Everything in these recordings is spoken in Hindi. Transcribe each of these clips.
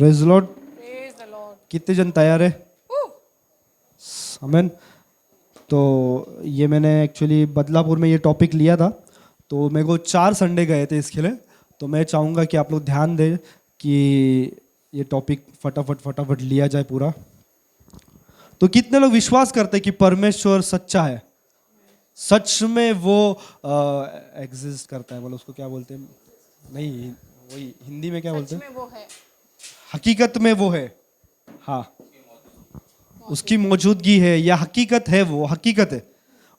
Praise Lord. Praise the Lord. कितने जन तैयार है? आमीन। तो ये मैंने एक्चुअली बदलापुर में ये टॉपिक लिया था, तो मेरे को 4 संडे गए थे इसके लिए। तो मैं चाहूँगा कि आप लोग ध्यान दें कि ये टॉपिक फटाफट लिया जाए पूरा। तो कितने लोग विश्वास करते हैं कि परमेश्वर सच्चा है, सच में वो एग्जिस्ट करता है? बोलो उसको क्या बोलते हैं? नहीं, वही हिंदी में क्या बोलते हैं? में वो है। हकीकत में वो है। हाँ, उसकी मौजूदगी है या हकीकत है, वो हकीकत है।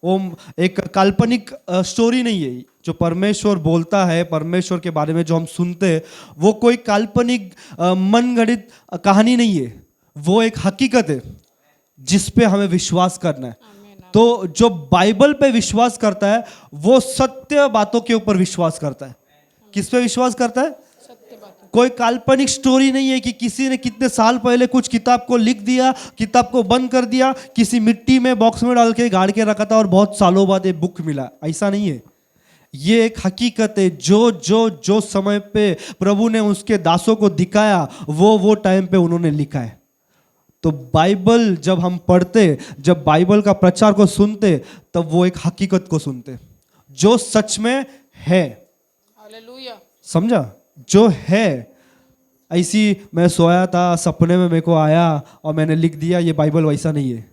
वो एक काल्पनिक स्टोरी नहीं है। जो परमेश्वर बोलता है, परमेश्वर के बारे में जो हम सुनते हैं, वो कोई काल्पनिक मनगढ़ंत कहानी नहीं है। वो एक हकीकत है जिस पे हमें विश्वास करना है। तो जो बाइबल पे विश्वास करता है वो सत्य बातों के ऊपर विश्वास करता है। किस पे विश्वास करता है? सत्य बात। कोई काल्पनिक स्टोरी नहीं है कि किसी ने कितने साल पहले कुछ किताब को लिख दिया, किताब को बंद कर दिया, किसी मिट्टी में बॉक्स में डाल के गाड़ के रखा था और बहुत सालों बाद ये बुक मिला। ऐसा नहीं है। ये एक हकीकत है। जो समय पे प्रभु ने उसके दासों को दिखाया, वो टाइम पे उन्होंने लिखा है। तो बाइबल जब हम पढ़ते, जब बाइबल का प्रचार को सुनते, तब वो एक हकीकत को सुनते जो सच में है। हालेलुया। समझा? जो है। ऐसी मैं सोया था, सपने में मेरे को आया और मैंने लिख दिया, ये बाइबल वैसा नहीं है।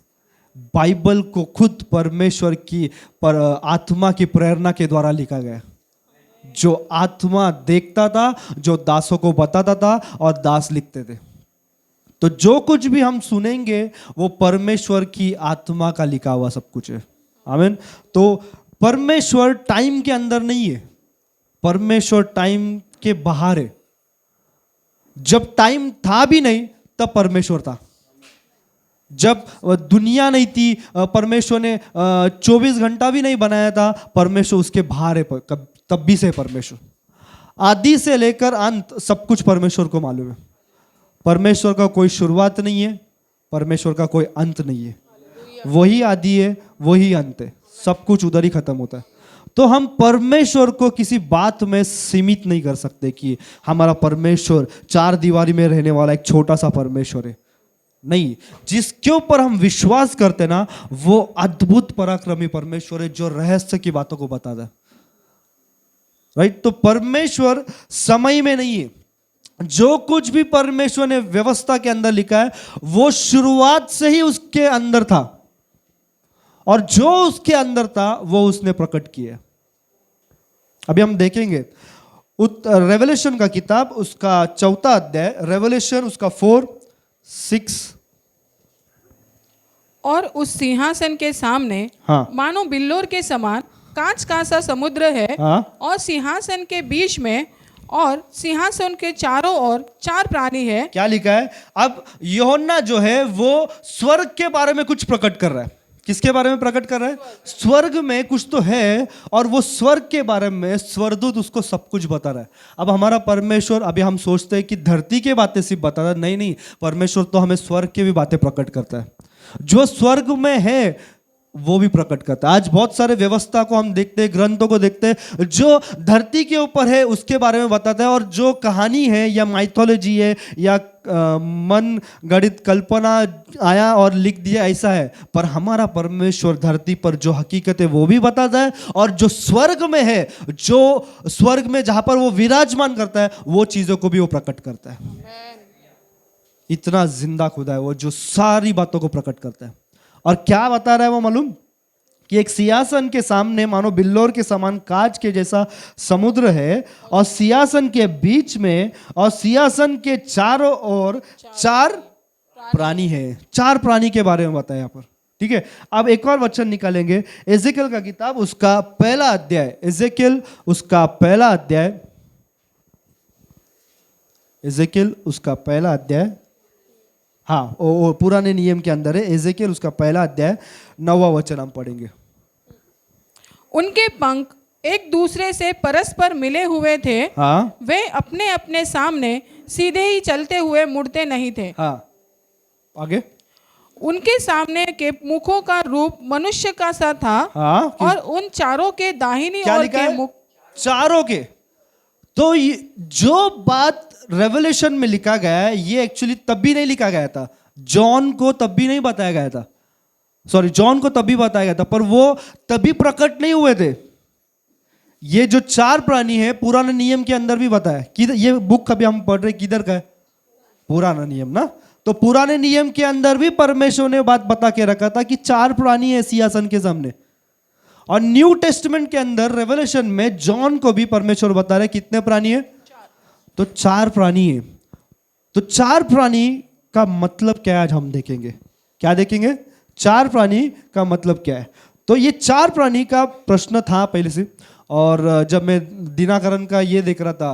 बाइबल को खुद परमेश्वर की आत्मा की प्रेरणा के द्वारा लिखा गया। जो आत्मा देखता था, जो दासों को बताता था और दास लिखते थे। तो जो कुछ भी हम सुनेंगे वो परमेश्वर की आत्मा का लिखा हुआ सब कुछ है। आमीन। तो परमेश्वर टाइम के अंदर नहीं है, परमेश्वर टाइम के बाहर है। जब टाइम था भी नहीं तब परमेश्वर था। जब दुनिया नहीं थी, परमेश्वर ने 24 घंटा भी नहीं बनाया था, परमेश्वर उसके बाहर है। तब भी से परमेश्वर आदि से लेकर अंत सब कुछ परमेश्वर को मालूम है। परमेश्वर का कोई शुरुआत नहीं है, परमेश्वर का कोई अंत नहीं है। वही आदि है, वही अंत है। सब कुछ उधर ही खत्म होता है। तो हम परमेश्वर को किसी बात में सीमित नहीं कर सकते कि हमारा परमेश्वर 4 दीवारी में रहने वाला एक छोटा सा परमेश्वर है। नहीं, जिसके ऊपर हम विश्वास करते ना, वो अद्भुत पराक्रमी परमेश्वर है जो रहस्य की बातों को बताता है। राइट? तो परमेश्वर समय में नहीं है। जो कुछ भी परमेश्वर ने व्यवस्था के अंदर लिखा है वो शुरुआत से ही उसके अंदर था, और जो उसके अंदर था वो उसने प्रकट किया। अभी हम देखेंगे रेवलेशन का किताब, उसका 4 अध्याय, रेवलेशन उसका 4-6। और उस सिंहासन के सामने मानो बिल्लोर के समान कांच का सा समुद्र है। और सिंहासन के बीच में और सिंहासन के चारों ओर 4 प्राणी है। क्या लिखा है? अब यूहन्ना जो है वो स्वर्ग के बारे में कुछ प्रकट कर रहा है। किसके बारे में प्रकट कर रहा है? स्वर्ग में कुछ तो है, और वो स्वर्ग के बारे में स्वर्गदूत उसको सब कुछ बता रहा है। अब हमारा परमेश्वर, अभी हम सोचते हैं कि धरती के बातें सिर्फ बताता है। नहीं, परमेश्वर तो हमें स्वर्ग के भी बातें प्रकट करता है। जो स्वर्ग में है वो भी प्रकट करता है। आज बहुत सारे व्यवस्था को हम देखते हैं, ग्रंथों को देखते हैं, जो धरती के ऊपर है उसके बारे में बताता है, और जो कहानी है या माइथोलॉजी है या मन गढ़ित कल्पना आया और लिख दिया, ऐसा है। पर हमारा परमेश्वर धरती पर जो हकीकत है वो भी बताता है, और जो स्वर्ग में है, जो स्वर्ग में जहां पर वो विराजमान करता है, वो चीजों को भी वो प्रकट करता है। इतना जिंदा खुदा है वो, जो सारी बातों को प्रकट करता है। और क्या बता रहा है वो मालूम? कि एक सिंहासन के सामने मानो बिल्लोर के समान कांच के जैसा समुद्र है, और सिंहासन के बीच में और सिंहासन के चारों ओर 4 प्राणी है। 4 प्राणी के बारे में बताया यहाँ पर। ठीक है, अब एक और वचन निकालेंगे, एजेकियल का किताब उसका 1 अध्याय, एजेकियल उसका 1 अध्याय, एजेकियल उसका 1 अध्याय। हाँ, वो पुराने नियम के अंदर है। एजेकियल उसका 1 अध्याय 9वां वचन हम पढ़ेंगे। उनके पंख एक दूसरे से परस्पर मिले हुए थे। हाँ, वे अपने अपने सामने सीधे ही चलते हुए मुड़ते नहीं थे। हाँ, आगे। उनके सामने के मुखों का रूप मनुष्य का सा था। हाँ, और उन चारों के दाहिनी क्या ओर लिखा के है? मुख, चारों के। तो जो बात रेवलेशन में लिखा गया है ये एक्चुअली तब भी नहीं लिखा गया था, जॉन को तब भी नहीं बताया गया था, सॉरी जॉन को तभी बताया गया था, पर वो तभी प्रकट नहीं हुए थे। ये जो 4 प्राणी है पुराने नियम के अंदर भी बताया कि ये बुक अभी हम पढ़ रहे किधर का है, पुराना नियम ना, तो पुराने नियम के अंदर भी परमेश्वर ने बात बता के रखा था कि 4 प्राणी है सिंहासन के सामने। और न्यू टेस्टमेंट के अंदर रेवलेशन में जॉन को भी परमेश्वर बता रहे कितने प्राणी है, तो 4 प्राणी है। तो 4 प्राणी का मतलब क्या है आज हम देखेंगे, क्या देखेंगे, 4 प्राणी का मतलब क्या है। तो ये 4 प्राणी का प्रश्न था पहले से, और जब मैं दिनाकरण का ये देख रहा था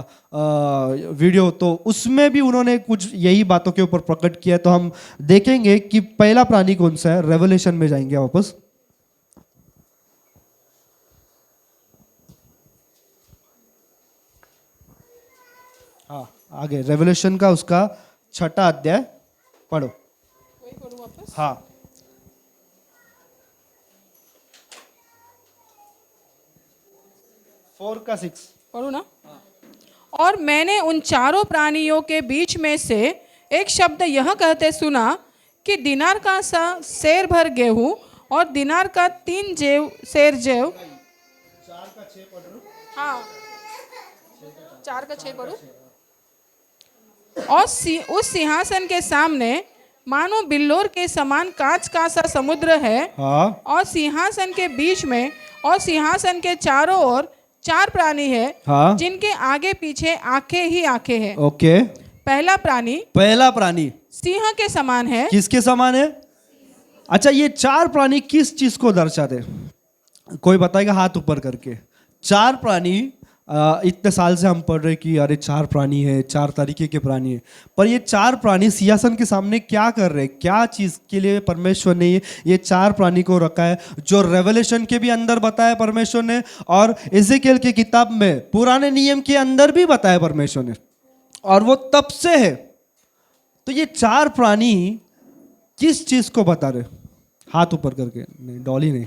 वीडियो, तो उसमें भी उन्होंने कुछ यही बातों के ऊपर प्रकट किया। तो हम देखेंगे कि पहला प्राणी कौन सा है, रेवलेशन में जाएंगे वापस। हाँ आगे रेवलेशन का उसका 6ठा अध्याय पढ़ो। हाँ 4 का 6 पढ़ू ना। और मैंने उन 4 प्राणियों के बीच में से एक शब्द यह कहते सुना कि दिनार का सा सेर भर गेहूं और दिनार का 3 सेर जेव। 4 का 6 पढ़ो। हाँ 4 का 6 पढ़ो। और उस सिंहासन के सामने मानो बिल्लोर के समान कांच का सा समुद्र है। हाँ। और सिंहासन के बीच में और सिंहासन के चारों ओर 4 प्राणी है। हाँ। जिनके आगे पीछे आंखें ही आंखें हैं। ओके। पहला प्राणी सिंह के समान है। किसके समान है? अच्छा ये 4 प्राणी किस चीज को दर्शाते? कोई बताएगा हाथ ऊपर करके। 4 प्राणी, इतने साल से हम पढ़ रहे कि अरे 4 प्राणी है, 4 तरीके के प्राणी है, पर ये 4 प्राणी सिंहासन के सामने क्या कर रहे हैं, क्या चीज के लिए परमेश्वर ने ये 4 प्राणी को रखा है, जो रेवलेशन के भी अंदर बताया परमेश्वर ने, और एजेकिएल की किताब में पुराने नियम के अंदर भी बताया परमेश्वर ने, और वो तब से है। तो ये 4 प्राणी किस चीज को बता रहे? हाथ ऊपर करके, नहीं डॉली नहीं।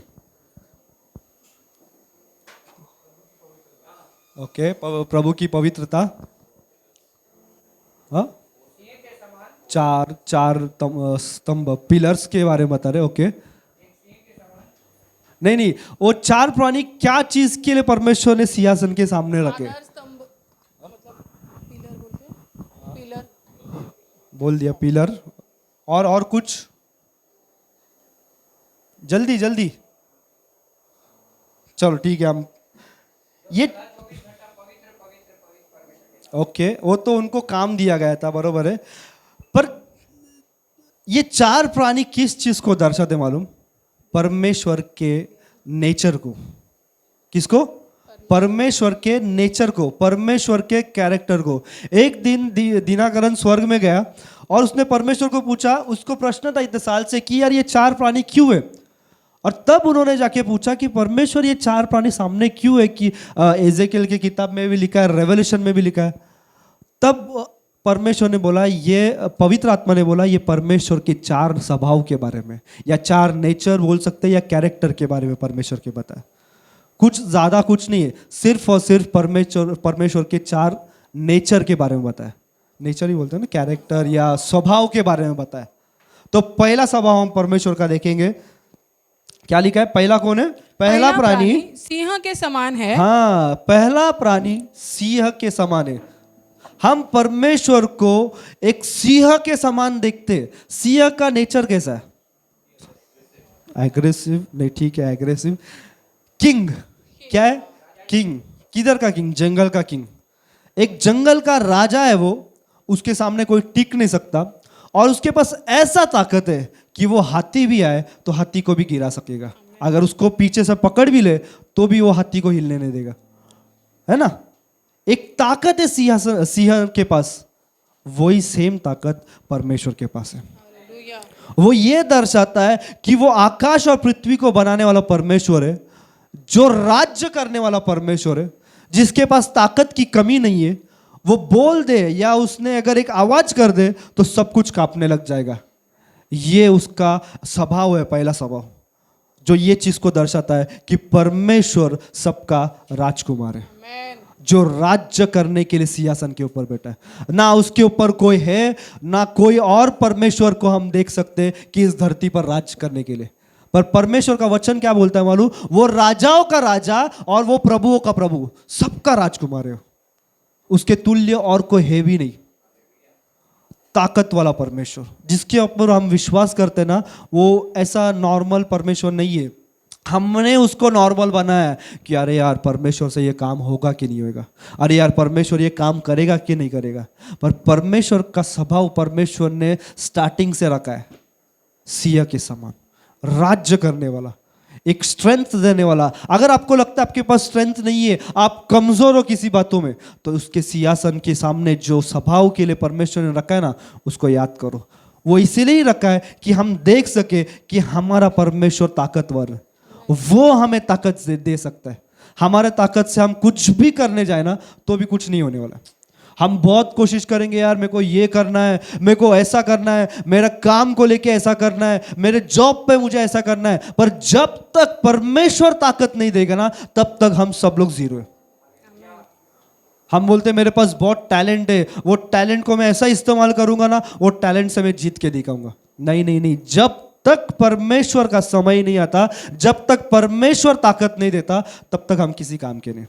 ओके प्रभु की पवित्रता। हाँ 4 स्तंभ पिलर्स के बारे में बता रहे। ओके नहीं वो 4 प्राणी क्या चीज के लिए परमेश्वर ने सिंहासन के सामने रखे? पिलर बोल दिया पिलर। और कुछ जल्दी चलो ठीक है। हम ये ओके वो तो उनको काम दिया गया था, बरोबर है, पर ये 4 प्राणी किस चीज को दर्शाते मालूम? परमेश्वर के नेचर को। किसको? परमेश्वर के नेचर को, परमेश्वर के कैरेक्टर को। एक दिन दिनाकरण स्वर्ग में गया और उसने परमेश्वर को पूछा, उसको प्रश्न था इतने साल से कि यार ये 4 प्राणी क्यों है, और तब उन्होंने जाके पूछा कि परमेश्वर ये 4 प्राणी सामने क्यों है, कि एजेकिएल की किताब में भी लिखा है, रेवलेशन में भी लिखा है। तब परमेश्वर ने बोला, ये पवित्र आत्मा ने बोला, ये परमेश्वर के 4 स्वभाव के बारे में, या 4 नेचर बोल सकते हैं, या कैरेक्टर के बारे में परमेश्वर के बताया। कुछ ज्यादा कुछ नहीं है, सिर्फ और सिर्फ परमेश्वर के 4 नेचर के बारे में बताया। नेचर ही बोलते हैं ना, कैरेक्टर या स्वभाव के बारे में बताया। तो पहला स्वभाव हम परमेश्वर का देखेंगे। क्या लिखा है? पहला कौन है? पहला प्राणी सिंह के समान है। हाँ पहला प्राणी सिंह के समान है। हम परमेश्वर को एक सिंह के समान देखते हैं। सिंह का नेचर कैसा है? एग्रेसिव नहीं, ठीक है एग्रेसिव। किंग क्या है? किंग। किधर का किंग? जंगल का किंग। एक जंगल का राजा है वो, उसके सामने कोई टिक नहीं सकता, और उसके पास ऐसा ताकत है कि वो हाथी भी आए तो हाथी को भी गिरा सकेगा। अगर उसको पीछे से पकड़ भी ले तो भी वो हाथी को हिलने नहीं देगा, है ना। एक ताकत है सिंह के पास, वही सेम ताकत परमेश्वर के पास है। वो ये दर्शाता है कि वो आकाश और पृथ्वी को बनाने वाला परमेश्वर है, जो राज्य करने वाला परमेश्वर है, जिसके पास ताकत की कमी नहीं है। वो बोल दे या उसने अगर एक आवाज कर दे तो सब कुछ कांपने लग जाएगा। ये उसका स्वभाव है, पहला स्वभाव, जो ये चीज को दर्शाता है कि परमेश्वर सबका राजकुमार है। जो राज्य करने के लिए सिंहासन के ऊपर बैठा है। ना उसके ऊपर कोई है, ना कोई और परमेश्वर को हम देख सकते कि इस धरती पर राज्य करने के लिए। पर परमेश्वर का वचन क्या बोलता है मालूम? वो राजाओं का राजा और वो प्रभुओं का प्रभु, सबका राजकुमार है। उसके तुल्य और कोई है भी नहीं। ताकत वाला परमेश्वर जिसके ऊपर हम विश्वास करते हैं ना, वो ऐसा नॉर्मल परमेश्वर नहीं है। हमने उसको नॉर्मल बनाया है कि अरे यार परमेश्वर से ये काम होगा कि नहीं होगा, अरे यार परमेश्वर ये काम करेगा कि नहीं करेगा। पर परमेश्वर का स्वभाव परमेश्वर ने स्टार्टिंग से रखा है, सिंह के समान, राज्य करने वाला, एक स्ट्रेंथ देने वाला। अगर आपको लगता है आपके पास स्ट्रेंथ नहीं है, आप कमजोर हो किसी बातों में, तो उसके सिंहासन के सामने जो स्वभाव के लिए परमेश्वर ने रखा है ना, उसको याद करो। वो इसीलिए रखा है कि हम देख सके कि हमारा परमेश्वर ताकतवर है, वो हमें ताकत दे सकता है। हमारे ताकत से हम कुछ भी करने जाए ना तो भी कुछ नहीं होने वाला। हम बहुत कोशिश करेंगे, यार मेरे को ये करना है, मेरे को ऐसा करना है, मेरा काम को लेके ऐसा करना है, मेरे जॉब पे मुझे ऐसा करना है, पर जब तक परमेश्वर ताकत नहीं देगा ना, तब तक हम सब लोग जीरो है। हम बोलते हैं मेरे पास बहुत टैलेंट है, वो टैलेंट को मैं ऐसा इस्तेमाल करूंगा ना, वो टैलेंट से मैं जीत के दिखाऊंगा। नहीं नहीं नहीं, जब तक परमेश्वर का समय नहीं आता, जब तक परमेश्वर ताकत नहीं देता, तब तक हम किसी काम के नहीं।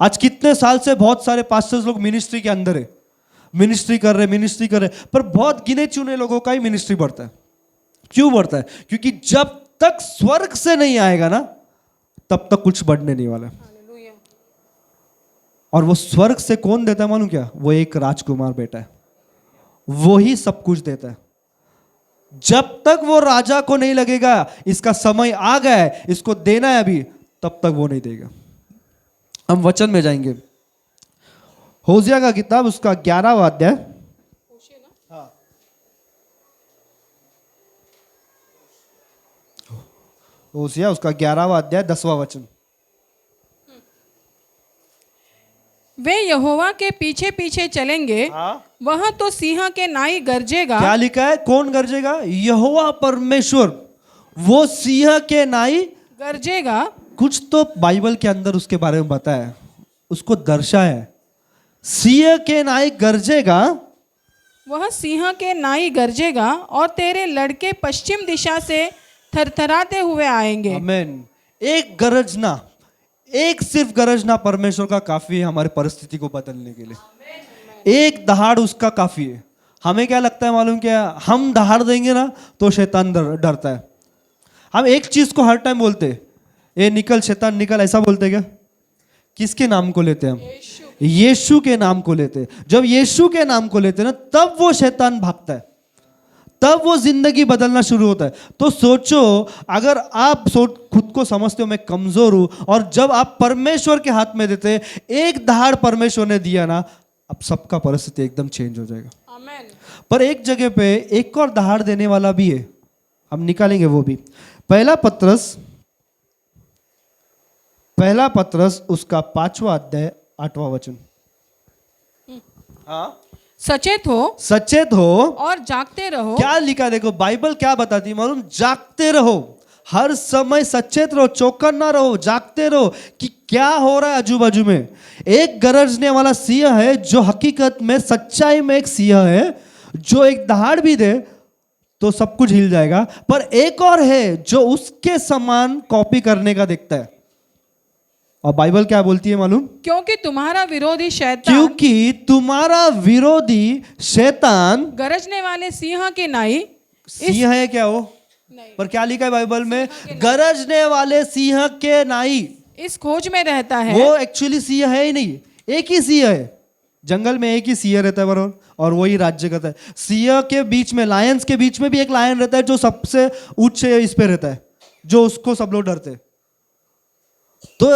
आज कितने साल से बहुत सारे पास्टर्स लोग मिनिस्ट्री के अंदर है, मिनिस्ट्री कर रहे, पर बहुत गिने चुने लोगों का ही मिनिस्ट्री बढ़ता है। क्यों बढ़ता है? क्योंकि जब तक स्वर्ग से नहीं आएगा ना, तब तक कुछ बढ़ने नहीं वाला। और वो स्वर्ग से कौन देता है मालूम क्या? वो एक राजकुमार बेटा है, वो ही सब कुछ देता है। जब तक वो राजा को नहीं लगेगा इसका समय आ गया है, इसको देना है अभी, तब तक वो नहीं देगा। हम वचन में जाएंगे, होशिया का किताब उसका 11वां अध्याय। हाँ, होशिया उसका 11वां अध्याय 10वां वचन। वे यहोवा के पीछे पीछे चलेंगे, वह तो सिंह के नाई गरजेगा। क्या लिखा है? कौन गरजेगा? यहोवा परमेश्वर, वो सिंह के नाई गरजेगा। कुछ तो बाइबल के अंदर उसके बारे में बताया, उसको दर्शाया है। सिंह के नाई गरजेगा, वह सिंह के नाई गरजेगा और तेरे लड़के पश्चिम दिशा से थरथराते हुए आएंगे। आमीन। एक गरजना, एक सिर्फ गरजना परमेश्वर का काफी है हमारी परिस्थिति को बदलने के लिए। एक दहाड़ उसका काफी है। हमें क्या लगता है मालूम क्या? हम दहाड़ देंगे ना तो शैतान डरता है। हम एक चीज को हर टाइम बोलते, ए निकल शैतान निकल, ऐसा बोलते क्या? किसके नाम को लेते हम? यीशु के नाम को लेते। जब यीशु के नाम को लेते ना, तब वो शैतान भागता है, तब वो जिंदगी बदलना शुरू होता है। तो सोचो, अगर आप खुद को समझते हो मैं कमजोर हूं, और जब आप परमेश्वर के हाथ में देते, एक दहाड़ परमेश्वर ने दिया ना, अब सबका परिस्थिति एकदम चेंज हो जाएगा। आमीन। पर एक जगह पे एक और दहाड़ देने वाला भी है, हम निकालेंगे वो भी। पहला पत्रस उसका 5वां अध्याय 8वां वचन। हाँ, सचेत हो और जागते रहो। क्या लिखा? देखो बाइबल क्या बताती है मालूम? जागते रहो, हर समय सचेत रहो, चौकन्ना रहो, जागते रहो कि क्या हो रहा है आजू बाजू में। एक गरजने वाला सिंह है जो हकीकत में सच्चाई में एक सिंह है, जो एक दहाड़ भी दे तो सब कुछ हिल जाएगा। पर एक और है जो उसके समान कॉपी करने का देखता है। और बाइबल क्या बोलती है मालूम? क्योंकि तुम्हारा विरोधी शैतान गरजने वाले सिंह के नाई। सिंह है क्या वो? नहीं। पर क्या लिखा है बाइबल में? गरजने वाले सिंह के नाई इस खोज में रहता है। वो एक्चुअली सिंह है ही नहीं, एक ही सिंह है। जंगल में एक ही सिंह रहता है बराबर, और वही राज्य करता है। सिंह के बीच में, लायंस के बीच में भी एक लायन रहता है जो सबसे उच्च इस पे रहता है, जो उसको सब लोग डरते हैं। तो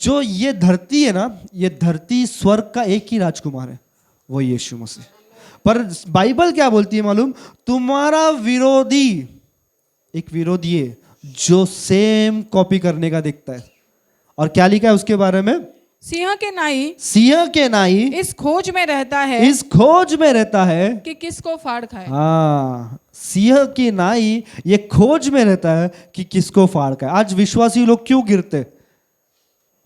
जो ये धरती है ना, ये धरती स्वर्ग का एक ही राजकुमार है, वो यीशु मसीह। पर बाइबल क्या बोलती है मालूम? तुम्हारा विरोधी एक विरोधी है जो सेम कॉपी करने का देखता है। और क्या लिखा है उसके बारे में? सिंह के नाई इस खोज में रहता है कि किसको फाड़ खाए। हाँ, सिंह की नाई ये खोज में रहता है कि किसको फाड़ खाए। आज विश्वासी लोग क्यों गिरते?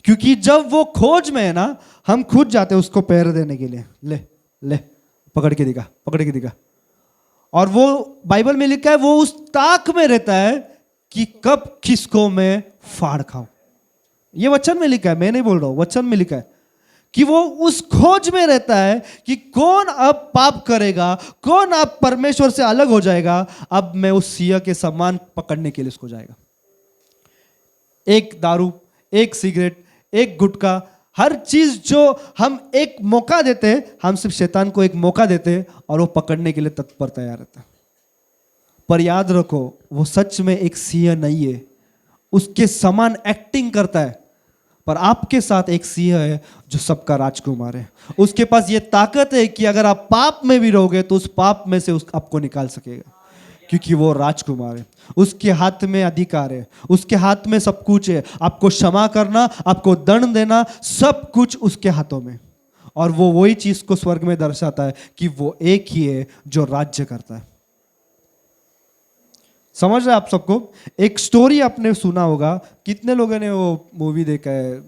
क्योंकि जब वो खोज में है ना, हम खुद जाते उसको पैर देने के लिए, ले ले पकड़ के दिखा, पकड़ के दिखा। और वो बाइबल में लिखा है वो उस ताक में रहता है कि कब किसको मैं फाड़ खाऊं। ये वचन में लिखा है, मैं नहीं बोल रहा हूं, वचन में लिखा है कि वो उस खोज में रहता है कि कौन अब पाप करेगा, कौन अब परमेश्वर से अलग हो जाएगा। अब मैं उस सिंह के समान पकड़ने के लिए उसको जाएगा। एक दारू, एक सिगरेट, एक गुटखा, हर चीज जो हम एक मौका देते हैं, हम सिर्फ शैतान को एक मौका देते हैं और वो पकड़ने के लिए तत्पर तैयार रहता है। पर याद रखो वो सच में एक सिंह नहीं है, उसके समान एक्टिंग करता है। पर आपके साथ एक सिंह है जो सबका राजकुमार है। उसके पास ये ताकत है कि अगर आप पाप में भी रहोगे तो उस पाप में से आपको निकाल सकेगा, क्योंकि वो राजकुमार है। उसके हाथ में अधिकार है, उसके हाथ में सब कुछ है। आपको क्षमा करना, आपको दंड देना, सब कुछ उसके हाथों में। और वो वही चीज को स्वर्ग में दर्शाता है कि वो एक ही है जो राज्य करता है। समझ रहे आप सबको? एक स्टोरी आपने सुना होगा, कितने लोगों ने वो मूवी देखा है,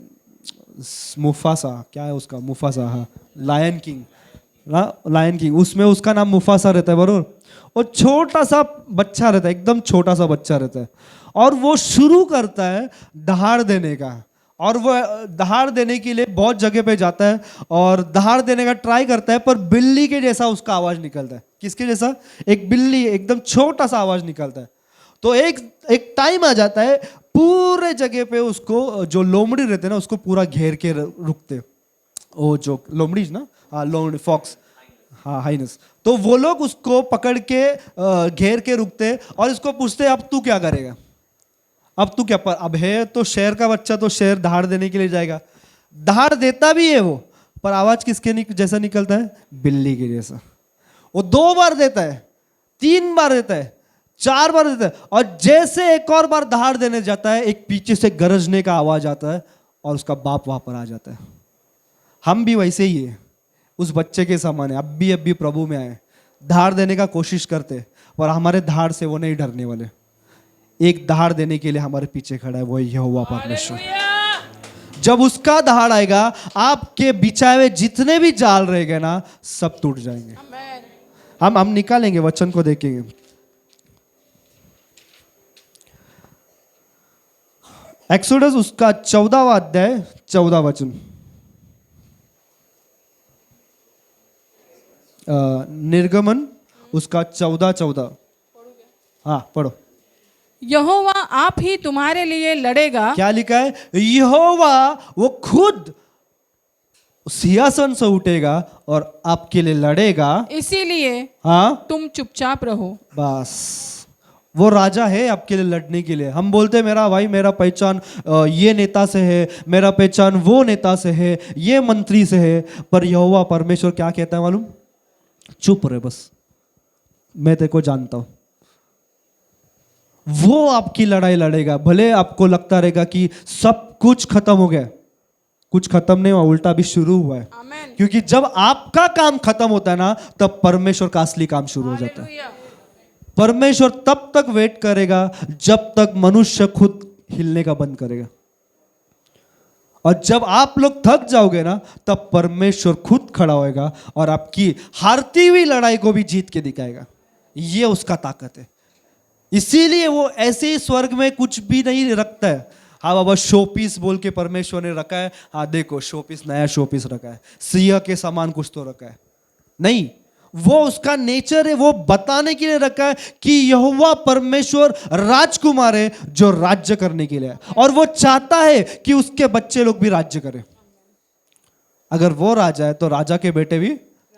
मुफासा, क्या है उसका, मुफासा, हाँ, लायन किंग, लायन किंग। उसमें उसका नाम मुफासा रहता है, बरोबर। वो छोटा सा बच्चा रहता है, एकदम छोटा सा बच्चा रहता है, और वो शुरू करता है दहाड़ देने का। और वो दहाड़ देने के लिए बहुत जगह पे जाता है और दहाड़ देने का ट्राई करता है, पर बिल्ली के जैसा उसका आवाज निकलता है। किसके जैसा? एक बिल्ली, एकदम छोटा सा आवाज निकलता है। तो एक टाइम आ जाता है, पूरे जगह पे उसको जो लोमड़ी रहते हैं ना, उसको पूरा घेर के रुकते, वो जो लोमड़ी ना, हाँ लोमड़ी, फॉक्स, हाँ हाइनेस। तो वो लोग उसको पकड़ के घेर के रुकते और इसको पूछते अब तू क्या करेगा, अब तू क्या, पर अब है तो शेर का बच्चा, तो शेर दहाड़ देने के लिए जाएगा। दहाड़ देता भी है वो, पर आवाज किसके जैसा निकलता है? बिल्ली के जैसा। वो 2 बार देता है, 3 बार देता है, 4 बार देता है, और जैसे एक और बार दहाड़ देने जाता है, एक पीछे से गरजने का आवाज आता है और उसका बाप वहां पर आ जाता है। हम भी वैसे ही है, उस बच्चे के समान है। अब भी प्रभु में आए, धार देने का कोशिश करते, पर हमारे धार से वो नहीं डरने वाले। एक दहाड़ देने के लिए हमारे पीछे खड़ा है, वो यहोवा परमेश्वर। जब उसका दहाड़ आएगा, आपके बिछाए हुए जितने भी जाल रहेंगे ना, सब टूट जाएंगे। हम निकालेंगे, वचन को देखेंगे। एक्सोडस उसका 14वां अध्याय 14 वचन, निर्गमन उसका 14। हाँ पढ़ो। यहोवा आप ही तुम्हारे लिए लड़ेगा। क्या लिखा है? यहोवा वो खुद सिंहासन से उठेगा और आपके लिए लड़ेगा, इसीलिए हाँ तुम चुपचाप रहो। बस वो राजा है आपके लिए लड़ने के लिए। हम बोलते हैं मेरा भाई, मेरा पहचान ये नेता से है, मेरा पहचान वो नेता से है, ये मंत्री से है, पर यहोवा परमेश्वर क्या कहता है मालूम? चुप रहे, बस मैं तेरे को जानता हूं। वो आपकी लड़ाई लड़ेगा। भले आपको लगता रहेगा कि सब कुछ खत्म हो गया, कुछ खत्म नहीं हुआ, उल्टा भी शुरू हुआ है। क्योंकि जब आपका काम खत्म होता है ना, तब परमेश्वर का असली काम शुरू हो जाता है। परमेश्वर तब तक वेट करेगा जब तक मनुष्य खुद हिलने का बंद करेगा। और जब आप लोग थक जाओगे ना, तब परमेश्वर खुद खड़ा होएगा और आपकी हारती हुई लड़ाई को भी जीत के दिखाएगा। ये उसका ताकत है। इसीलिए वो ऐसे ही स्वर्ग में कुछ भी नहीं रखता है। हाँ बाबा, शोपीस बोल के परमेश्वर ने रखा है, हाँ देखो शोपीस, नया शोपीस रखा है, सिंह के समान कुछ तो रखा है। नहीं, वो उसका नेचर है, वो बताने के लिए रखा है कि यहोवा परमेश्वर राजकुमार है जो राज्य करने के लिए है, और वो चाहता है कि उसके बच्चे लोग भी राज्य करें। अगर वो राजा है तो राजा के बेटे भी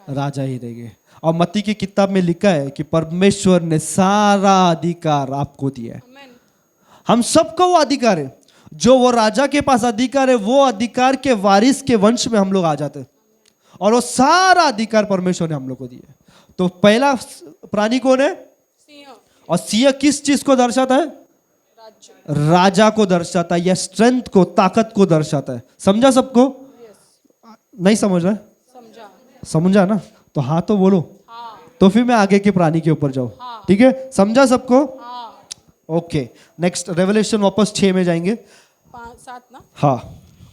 राजा ही रहेंगे। और मत्ती की किताब में लिखा है कि परमेश्वर ने सारा अधिकार आपको दिया है। हम सबको वो अधिकार है, जो वो राजा के पास अधिकार है, वो अधिकार के वारिस के वंश में हम लोग आ जाते हैं, और वो सारा अधिकार परमेश्वर ने हम लोग को दिया। तो पहला प्राणी कौन है? सिंह। और सिंह किस चीज को दर्शाता है? राजा को दर्शाता है, या स्ट्रेंथ को, ताकत को दर्शाता है। समझा सबको? नहीं समझ रहा? समझा ना? तो हाँ तो बोलो। तो फिर मैं आगे के प्राणी के ऊपर जाऊं। ठीक है, समझा सबको? ओके, नेक्स्ट रेवलेशन वापस 6 में जाएंगे। 5-7 ना? हाँ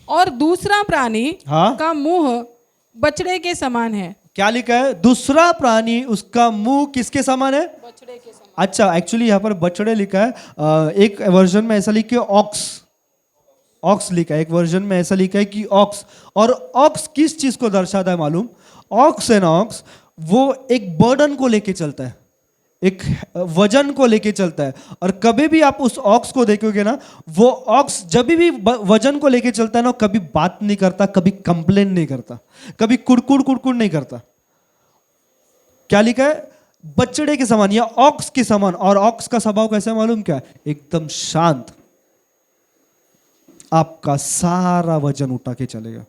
और दूसरा प्राणी हाँ का मुंह बछड़े के समान है। क्या लिखा है? दूसरा प्राणी उसका मुंह किसके समान है? बछड़े के समान। अच्छा, एक्चुअली यहाँ पर बछड़े लिखा है, एक वर्जन में ऐसा लिखा है ऑक्स, ऑक्स लिखा है, एक वर्जन में ऐसा लिखा है कि ऑक्स। और ऑक्स किस चीज को दर्शाता है मालूम? ऑक्स एंड ऑक्स वो एक बर्डन को लेके चलता है, एक वजन को लेके चलता है। और कभी भी आप उस ऑक्स को देखोगे ना, वो ऑक्स जब भी वजन को लेके चलता है ना, कभी बात नहीं करता, कभी कंप्लेन नहीं करता, कभी कुड़कुड़ कुड़कुड़ नहीं करता। क्या लिखा है? बछड़े के समान या ऑक्स के समान। और ऑक्स का स्वभाव कैसा है मालूम क्या? एकदम शांत, आपका सारा वजन उठा के चलेगा।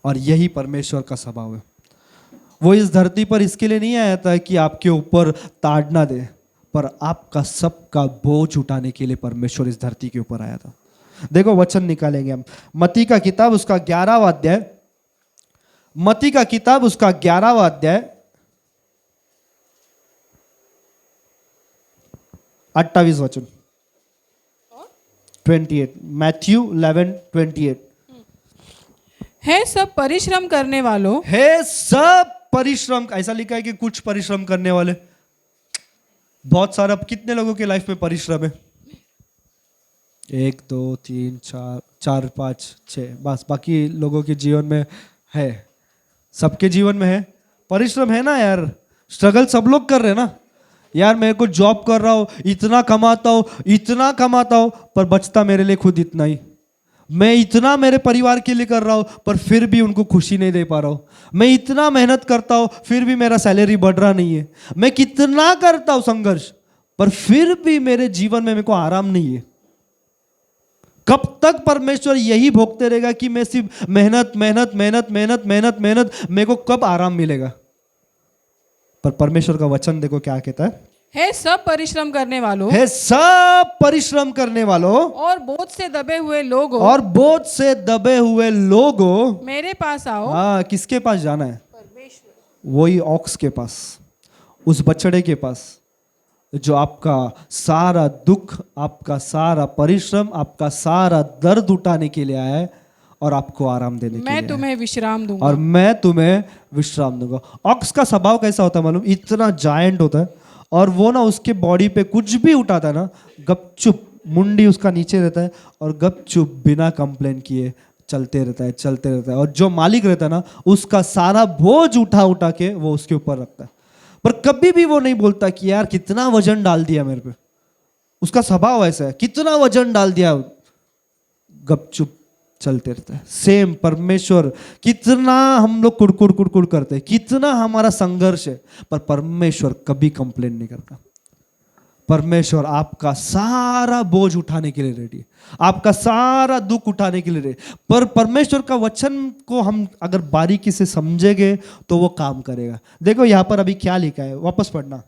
और यही परमेश्वर का स्वभाव है। वो इस धरती पर इसके लिए नहीं आया था कि आपके ऊपर ताड़ना दे, पर आपका सबका बोझ उठाने के लिए परमेश्वर इस धरती के ऊपर आया था। देखो वचन निकालेंगे हम, मत्ती का किताब उसका 11वां अध्याय, मत्ती का किताब उसका 11वां अध्याय 28 वचन, 28, मैथ्यू 11:28। है सब परिश्रम करने वालों, है सब परिश्रम, ऐसा लिखा है कि कुछ परिश्रम करने वाले, बहुत सारा। कितने लोगों के लाइफ में परिश्रम है? 1 2 3 4 5 6, बस। बाकी लोगों के जीवन में है, सबके जीवन में है परिश्रम, है ना यार। स्ट्रगल सब लोग कर रहे हैं ना यार। मैं कुछ जॉब कर रहा हूं, इतना कमाता हूं, पर बचता मेरे लिए खुद इतना ही। मैं इतना मेरे परिवार के लिए कर रहा हूं, पर फिर भी उनको खुशी नहीं दे पा रहा हूं। मैं इतना मेहनत करता हूं, फिर भी मेरा सैलरी बढ़ रहा नहीं है। मैं कितना करता हूं संघर्ष, पर फिर भी मेरे जीवन में मेरे को आराम नहीं है। कब तक परमेश्वर यही भोगते रहेगा कि मैं सिर्फ मेहनत मेहनत मेहनत मेहनत मेहनत मेहनत, मेरे को कब आराम मिलेगा? पर परमेश्वर का वचन देखो क्या कहता है सब परिश्रम करने वालों, है सब परिश्रम करने वालों और बोझ से दबे हुए लोगों, और बोझ से दबे हुए लोगों, मेरे पास आओ। हाँ, किसके पास जाना है? परमेश्वर। वही ऑक्स के पास, उस बछड़े के पास, जो आपका सारा दुख, आपका सारा परिश्रम, आपका सारा दर्द उठाने के लिए आया है और आपको आराम देने के लिए। मैं तुम्हें विश्राम दूंगा। और मैं तुम्हें विश्राम दूंगा। ऑक्स का स्वभाव कैसा होता है मालूम? इतना जायंट होता है, और वो ना उसके बॉडी पे कुछ भी उठाता है ना, गपचुप मुंडी उसका नीचे रहता है और गपचुप बिना कंप्लेन किए चलते रहता है। और जो मालिक रहता है ना, उसका सारा बोझ उठा उठा के वो उसके ऊपर रखता है, पर कभी भी वो नहीं बोलता कि यार कितना वजन डाल दिया मेरे पे। उसका स्वभाव ऐसा है, कितना वजन डाल दिया, गपचुप चलते रहता है। सेम परमेश्वर, कितना हम लोग कुड़कुड़ कुड़कुड़ करते हैं, कितना हमारा संघर्ष है, पर परमेश्वर कभी कंप्लेन नहीं करता। परमेश्वर आपका सारा बोझ उठाने के लिए रेडी है, आपका सारा दुख उठाने के लिए रेडी। पर परमेश्वर का वचन को हम अगर बारीकी से समझेंगे तो वो काम करेगा। देखो यहाँ पर अभी क्या लिखा है, वापस पढ़ना।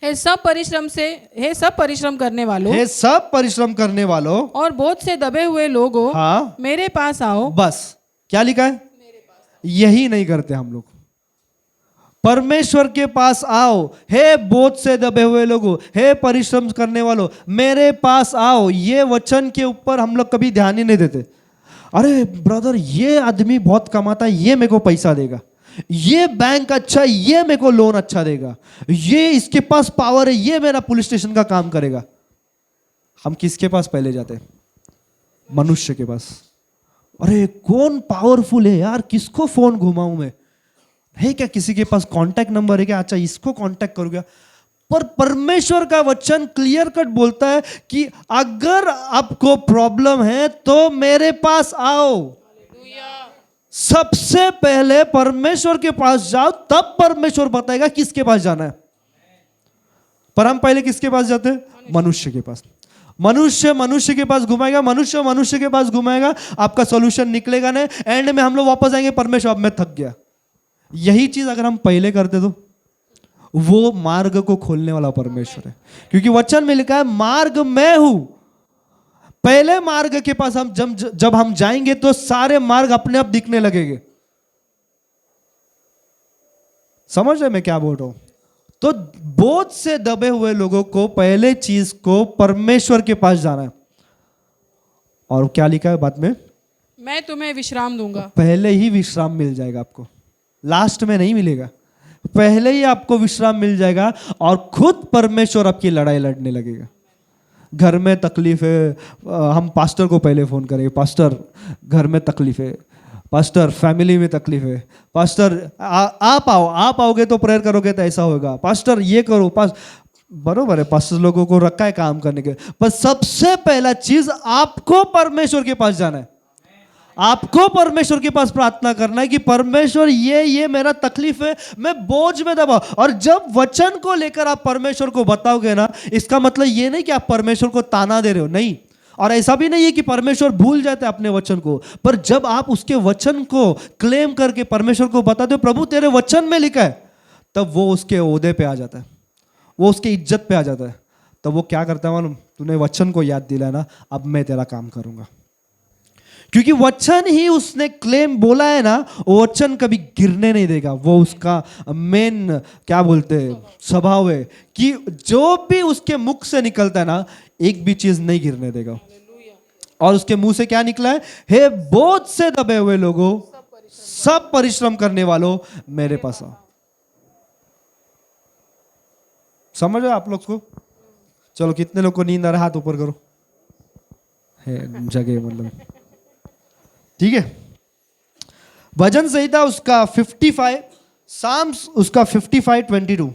हे सब परिश्रम करने वालों, हे सब परिश्रम करने वालों और बोझ से दबे हुए लोगों, हाँ, मेरे पास आओ। बस क्या लिखा है? यही नहीं करते हम लोग। परमेश्वर के पास आओ, हे बोझ से दबे हुए लोगों, हे परिश्रम करने वालों, मेरे पास आओ। ये वचन के ऊपर हम लोग कभी ध्यान ही नहीं देते। अरे ब्रदर, ये आदमी बहुत कमाता है, ये मेरे को पैसा देगा, ये बैंक अच्छा, ये मेरे को लोन अच्छा देगा, ये इसके पास पावर है, ये मेरा पुलिस स्टेशन का काम करेगा। हम किसके पास पहले जाते? मनुष्य के पास। अरे कौन पावरफुल है यार, किसको फोन घुमाऊं मैं? है क्या किसी के पास कांटेक्ट नंबर है क्या? अच्छा, इसको कांटेक्ट करूंगा। पर परमेश्वर का वचन क्लियर कट बोलता है कि अगर आपको प्रॉब्लम है तो मेरे पास आओ। सबसे पहले परमेश्वर के पास जाओ, तब परमेश्वर बताएगा किसके पास जाना है। पर हम पहले किसके पास जाते हैं? मनुष्य के पास। मनुष्य के पास घुमाएगा, मनुष्य के पास घुमाएगा, आपका सॉल्यूशन निकलेगा नहीं। एंड में हम लोग वापस आएंगे, परमेश्वर अब मैं थक गया। यही चीज अगर हम पहले करते तो वो मार्ग को खोलने वाला परमेश्वर है, क्योंकि वचन में लिखा है मार्ग मैं हूं। पहले मार्ग के पास हम जब हम जाएंगे तो सारे मार्ग अपने आप दिखने लगेंगे। समझ रहे मैं क्या बोल रहा हूं? तो बोझ से दबे हुए लोगों को पहले चीज को परमेश्वर के पास जाना है। और क्या लिखा है बाद में? मैं तुम्हें विश्राम दूंगा। पहले ही विश्राम मिल जाएगा आपको, लास्ट में नहीं मिलेगा। पहले ही आपको विश्राम मिल जाएगा और खुद परमेश्वर आपकी लड़ाई लड़ने लगेगा। घर में तकलीफ है, हम पास्टर को पहले फोन करेंगे, पास्टर घर में तकलीफ है, पास्टर फैमिली में तकलीफ है, पास्टर आप आओगे तो प्रेयर करोगे तो ऐसा होगा, पास्टर ये करो, बरोबर है, पास्टर लोगों को रखा है काम करने के, पर सबसे पहला चीज आपको परमेश्वर के पास जाना है। आपको परमेश्वर के पास प्रार्थना करना है कि परमेश्वर ये मेरा तकलीफ है, मैं बोझ में दबा। और जब वचन को लेकर आप परमेश्वर को बताओगे ना, इसका मतलब ये नहीं कि आप परमेश्वर को ताना दे रहे हो, नहीं। और ऐसा भी नहीं है कि परमेश्वर भूल जाते अपने वचन को, पर जब आप उसके वचन को क्लेम करके परमेश्वर को बताते हो, प्रभु तेरे वचन में लिखा है, तब वो उसके ओहदे पे आ जाता है, वो उसके इज्जत पे आ जाता है। तब वो क्या करता है मालूम? तूने वचन को याद दिलाया ना, अब मैं तेरा काम करूंगा। क्योंकि वचन ही उसने क्लेम बोला है ना, वो वचन कभी गिरने नहीं देगा। वो उसका मेन क्या बोलते हैं स्वभाव है कि जो भी उसके मुख से निकलता है ना, एक भी चीज नहीं गिरने देगा। और उसके मुंह से क्या निकला है? हे बोझ से दबे हुए लोगों, सब परिश्रम करने वालों, मेरे पास आओ। समझ आप लोग को? चलो, कितने लोग को नींद आ रहा है? हाथ ऊपर करो। है जगह मतलब, ठीक है। भजन संहिता उसका 55, साम्स उसका 55:22।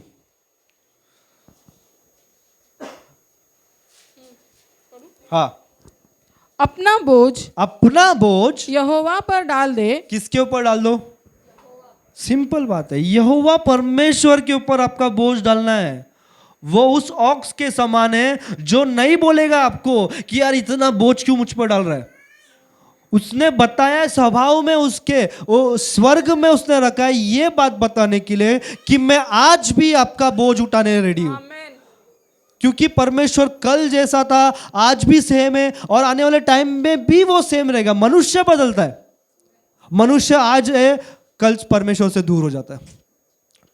हाँ, अपना बोझ यहोवा पर डाल दे। किसके ऊपर डाल दो? सिंपल बात है, यहोवा परमेश्वर के ऊपर आपका बोझ डालना है। वो उस ऑक्स के समान है जो नहीं बोलेगा आपको कि यार इतना बोझ क्यों मुझ पर डाल रहा है। उसने बताया स्वभाव में, उसके वो स्वर्ग में उसने रखा है ये बात बताने के लिए कि मैं आज भी आपका बोझ उठाने रेडी हूं। क्योंकि परमेश्वर कल जैसा था, आज भी सेम है, और आने वाले टाइम में भी वो सेम रहेगा। मनुष्य बदलता है, मनुष्य आज है, कल परमेश्वर से दूर हो जाता है,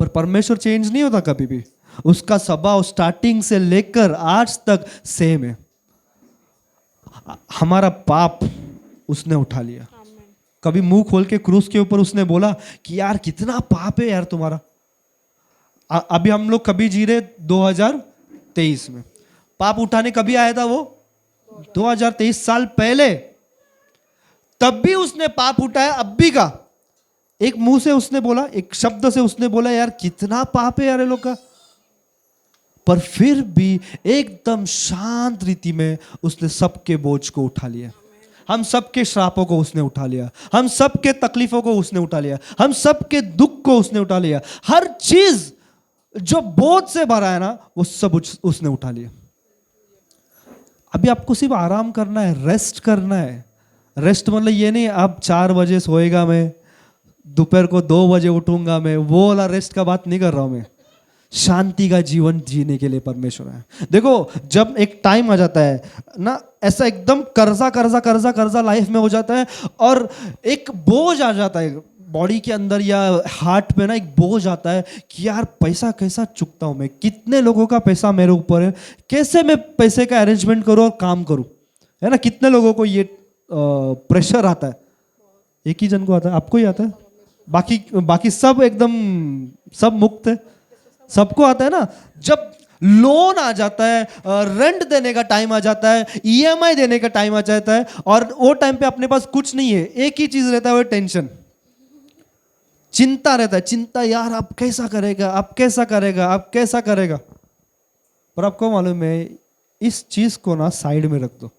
पर परमेश्वर चेंज नहीं होता कभी भी। उसका स्वभाव स्टार्टिंग से लेकर आज तक सेम है। हमारा पाप उसने उठा लिया। कभी मुंह खोल के क्रूस के ऊपर उसने बोला कि यार कितना पाप है यार तुम्हारा। अभी हम लोग कभी जी रहे 2023 में, पाप उठाने कभी आया था वो 2023 साल पहले, तब भी उसने पाप उठाया। अब भी का एक मुंह से उसने बोला, एक शब्द से उसने बोला यार कितना पाप है यार ये लोग का, पर फिर भी एकदम शांत रीति में उसने सबके बोझ को उठा लिया। हम सबके श्रापों को उसने उठा लिया, हम सबके तकलीफों को उसने उठा लिया, हम सबके दुख को उसने उठा लिया। हर चीज जो बोझ से भरा है ना, वो सब उसने उठा लिया। अभी आपको सिर्फ आराम करना है, रेस्ट करना है। रेस्ट मतलब ये नहीं आप 4 बजे सोएगा मैं, दोपहर को 2 बजे उठूंगा मैं, वो वाला रेस्ट का बात नहीं कर रहा हूं मैं। शांति का जीवन जीने के लिए परमेश्वर है। देखो, जब एक टाइम आ जाता है ना, ऐसा एकदम कर्जा लाइफ में हो जाता है, और एक बोझ आ जाता है बॉडी के अंदर या हार्ट पे ना, एक बोझ आता है कि यार पैसा कैसा चुकता हूं मैं, कितने लोगों का पैसा मेरे ऊपर है, कैसे मैं पैसे का अरेंजमेंट करूं और काम करूं, है ना। कितने लोगों को ये प्रेशर आता है? एक ही जन को आता है, आपको ही आता है, बाकी सब एकदम सब मुक्त है, सबको आता है ना। जब लोन आ जाता है, रेंट देने का टाइम आ जाता है, ईएमआई देने का टाइम आ जाता है, और वो टाइम पे अपने पास कुछ नहीं है, एक ही चीज रहता है, वो टेंशन, चिंता रहता है। चिंता, यार आप कैसा करेगा, आप कैसा करेगा, आप कैसा करेगा। पर आपको मालूम है, इस चीज को ना साइड में रख दो।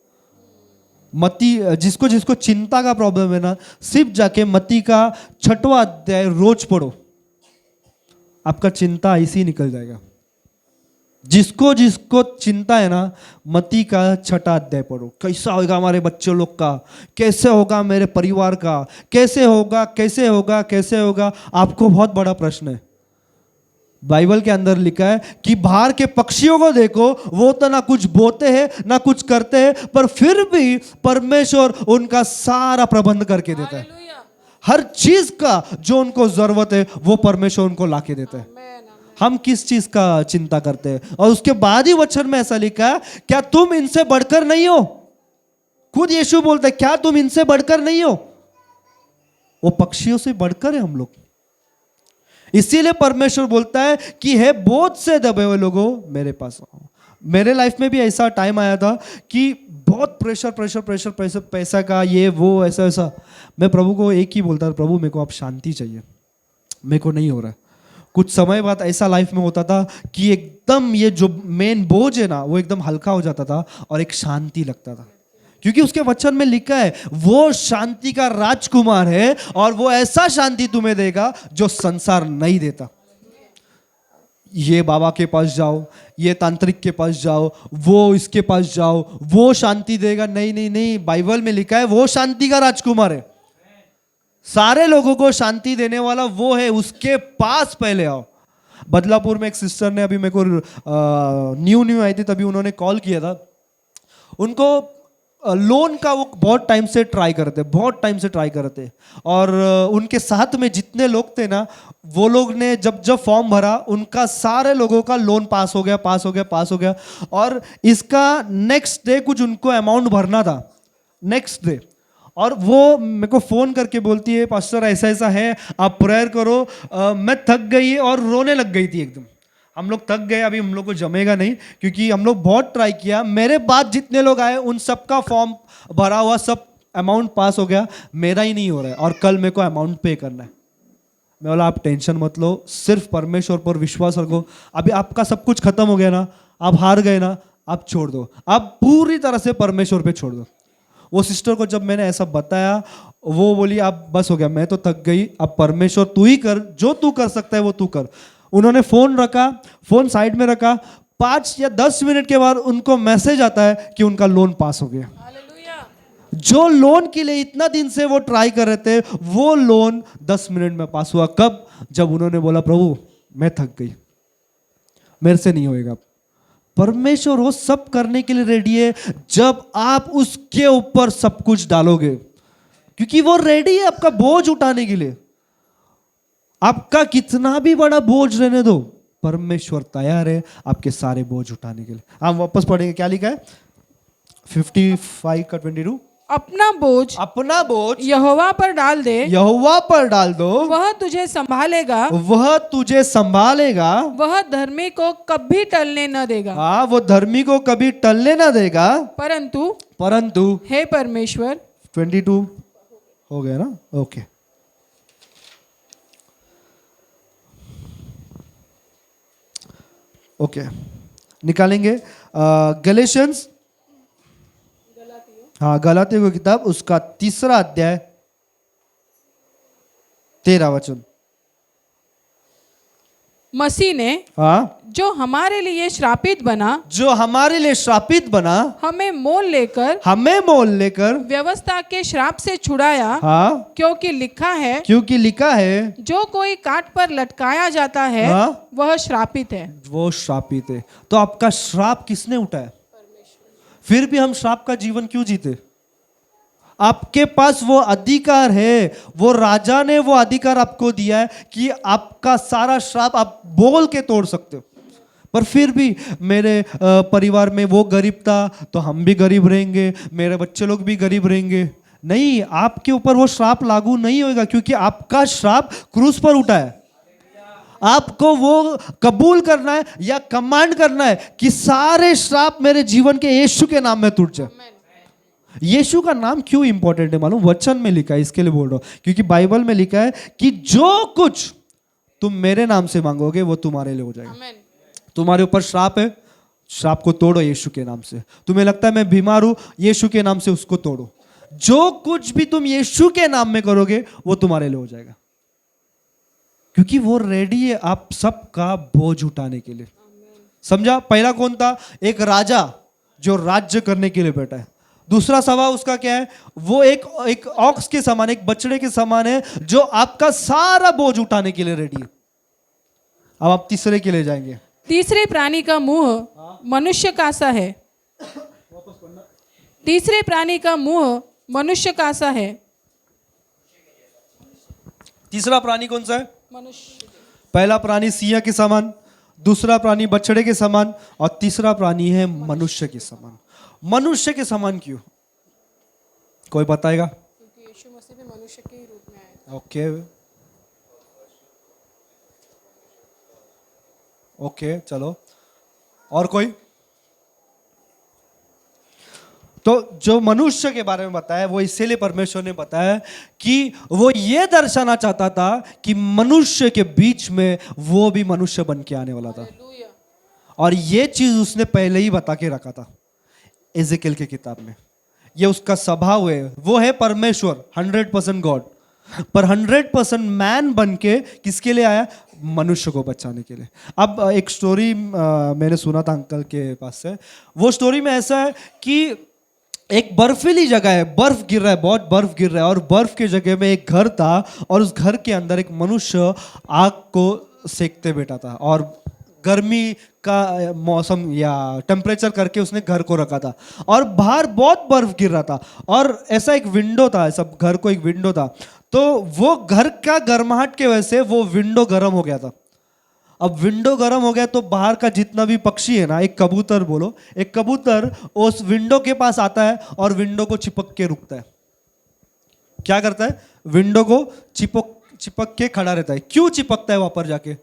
मत्ती, जिसको चिंता का प्रॉब्लम है ना, सिर्फ जाके मत्ती का 6वां अध्याय रोज पढ़ो, आपका चिंता ऐसे ही निकल जाएगा। जिसको चिंता है ना, मत्ती का 6वां अध्याय पढ़ो। कैसा होगा हमारे बच्चों लोग का, कैसे होगा मेरे परिवार का, कैसे होगा। आपको बहुत बड़ा प्रश्न है। बाइबल के अंदर लिखा है कि बाहर के पक्षियों को देखो, वो तो ना कुछ बोते हैं ना कुछ करते हैं, पर फिर भी परमेश्वर उनका सारा प्रबंध करके देता है। हर चीज का जो उनको जरूरत है वो परमेश्वर उनको लाके देता है। हम किस चीज का चिंता करते हैं? और उसके बाद ही वचन में ऐसा लिखा है, क्या तुम इनसे बढ़कर नहीं हो? खुद यीशु बोलता है, क्या तुम इनसे बढ़कर नहीं हो? वो पक्षियों से बढ़कर है हम लोग। इसीलिए परमेश्वर बोलता है कि हे बोझ से दबे हुए लोगों, मेरे पास आओ। मेरे लाइफ में भी ऐसा टाइम आया था कि बहुत प्रेशर प्रेशर प्रेशर प्रेशर, पैसा का, ये वो, ऐसा ऐसा। मैं प्रभु को एक ही बोलता था, प्रभु मेरे को अब शांति चाहिए, मेरे को नहीं हो रहा है। कुछ समय बाद ऐसा लाइफ में होता था कि एकदम ये जो मेन बोझ है ना, वो एकदम हल्का हो जाता था और एक शांति लगता था, क्योंकि उसके वचन में लिखा है वो शांति का राजकुमार है और वो ऐसा शांति तुम्हें देगा जो संसार नहीं देता। ये बाबा के पास जाओ, ये तांत्रिक के पास जाओ, वो इसके पास जाओ, वो शांति देगा, नहीं नहीं नहीं, बाइबल में लिखा है वो शांति का राजकुमार है। सारे लोगों को शांति देने वाला वो है, उसके पास पहले आओ। बदलापुर में एक सिस्टर ने, अभी मेरे को न्यू आई थी, तभी उन्होंने कॉल किया था। उनको लोन का वो बहुत टाइम से ट्राई करते और उनके साथ में जितने लोग थे ना, वो लोग ने जब फॉर्म भरा, उनका सारे लोगों का लोन पास हो गया। और इसका नेक्स्ट डे कुछ उनको अमाउंट भरना था, नेक्स्ट डे। और वो मेरे को फ़ोन करके बोलती है, पास्टर ऐसा ऐसा है, आप प्रेयर करो। मैं थक गई और रोने लग गई थी एकदम। हम लोग थक गए, अभी हम लोग को जमेगा नहीं, क्योंकि हम लोग बहुत ट्राई किया। मेरे बाद जितने लोग आए उन सबका फॉर्म भरा हुआ, सब अमाउंट पास हो गया, मेरा ही नहीं हो रहा है और कल मेरे को अमाउंट पे करना है। मैं बोला आप टेंशन मत लो, सिर्फ परमेश्वर पर विश्वास रखो। अभी आपका सब कुछ खत्म हो गया ना, आप हार गए ना, आप छोड़ दो, आप पूरी तरह से परमेश्वर पे छोड़ दो। वो सिस्टर को जब मैंने ऐसा बताया, वो बोली आप बस हो गया, मैं तो थक गई, अब परमेश्वर तू ही कर, जो तू कर सकता है वो तू कर। उन्होंने फोन रखा, फोन साइड में रखा, 5 या 10 मिनट के बाद उनको मैसेज आता है कि उनका लोन पास हो गया। जो लोन के लिए इतना दिन से वो ट्राई कर रहे थे, वो लोन 10 मिनट में पास हुआ। कब? जब उन्होंने बोला प्रभु मैं थक गई, मेरे से नहीं होएगा। परमेश्वर वो सब करने के लिए रेडी है जब आप उसके ऊपर सब कुछ डालोगे, क्योंकि वो रेडी है आपका बोझ उठाने के लिए। आपका कितना भी बड़ा बोझ रहने दो, परमेश्वर तैयार है आपके सारे बोझ उठाने के लिए। आप वापस पढ़ेंगे, क्या लिखा है 55 का 22। अपना बोझ यहोवा पर डाल दे, यहोवा पर डाल दो, वह तुझे संभालेगा, वह धर्मी को कभी टलने न देगा। हाँ, वो धर्मी को कभी टलने न देगा। परंतु हे परमेश्वर, 22 हो गया ना, ओके। ओके, निकालेंगे गलेशियंस, हाँ गलातियों की किताब, उसका 3 अध्याय 13 वचन। मसीह ने जो हमारे लिए श्रापित बना, हमें मोल लेकर व्यवस्था के श्राप से छुड़ाया। क्योंकि लिखा है जो कोई काट पर लटकाया जाता है वह श्रापित है। तो आपका श्राप किसने उठाया? फिर भी हम श्राप का जीवन क्यों जीते? आपके पास वो अधिकार है, वो राजा ने वो अधिकार आपको दिया है कि आपका सारा श्राप आप बोल के तोड़ सकते हो। पर फिर भी मेरे परिवार में वो गरीब था तो हम भी गरीब रहेंगे, मेरे बच्चे लोग भी गरीब रहेंगे। नहीं, आपके ऊपर वो श्राप लागू नहीं होगा, क्योंकि आपका श्राप क्रूस पर उठा है। आपको वो कबूल करना है या कमांड करना है कि सारे श्राप मेरे जीवन के यीशु के नाम में टूट जाए। यीशु का नाम क्यों इंपॉर्टेंट है मालूम? वचन में लिखा है, इसके लिए बोल रहा हूं, क्योंकि बाइबल में लिखा है कि जो कुछ तुम मेरे नाम से मांगोगे वो तुम्हारे लिए हो जाएगा। तुम्हारे ऊपर श्राप है, श्राप को तोड़ो यीशु के नाम से। तुम्हें लगता है मैं बीमार हूं, यीशु के नाम से उसको तोड़ो। जो कुछ भी तुम यीशु के नाम में करोगे वो तुम्हारे लिए हो जाएगा, क्योंकि वो रेडी है आप सबका बोझ उठाने के लिए। समझा? पहला कौन था? एक राजा जो राज्य करने के लिए बैठा है। दूसरा सवाल उसका क्या है? वो एक ऑक्स के समान, एक बछड़े के समान है जो आपका सारा बोझ उठाने के लिए रेडी है। अब आप तीसरे के लिए जाएंगे। तीसरे प्राणी का मुंह मनुष्य का सा है। तीसरे प्राणी का मुंह मनुष्य का सा है। तीसरा प्राणी कौन सा है? मनुष्य। पहला प्राणी सिंह के समान, दूसरा प्राणी बछड़े के समान और तीसरा प्राणी है मनुष्य के समान। मनुष्य के समान क्यों? कोई बताएगा? क्योंकि यीशु मसीह भी मनुष्य के ही रूप में आए। ओके ओके, चलो और कोई? तो जो मनुष्य के बारे में बताया वो इसीलिए परमेश्वर ने बताया कि वो ये दर्शाना चाहता था कि मनुष्य के बीच में वो भी मनुष्य बन के आने वाला था। हालेलुया। और ये चीज उसने पहले ही बता के रखा था एजेकिएल की किताब में। ये उसका स्वभाव है, वो है परमेश्वर 100% गॉड, पर 100% मैन बन के किसके लिए आया? मनुष्य को बचाने के लिए। अब एक स्टोरी मैंने सुना था अंकल के पास से। वो स्टोरी में ऐसा है कि एक बर्फीली जगह है, बर्फ गिर रहा है, बहुत बर्फ गिर रहा है, और बर्फ की जगह में एक घर था और उस घर के अंदर एक मनुष्य आग को सेकते बैठा था और गर्मी का मौसम या टेम्परेचर करके उसने घर को रखा था और बाहर बहुत बर्फ गिर रहा था और ऐसा एक विंडो था, सब घर को एक विंडो था, तो वो घर का गर्माहट के वजह से वो विंडो गर्म हो गया था। अब विंडो गर्म हो गया तो बाहर का जितना भी पक्षी है ना, एक कबूतर बोलो, एक कबूतर उस विंडो के पास आता है और विंडो को चिपक के रुकता है। क्या करता है? विंडो को चिपक के खड़ा रहता है। क्यों चिपकता है वहां पर जाके?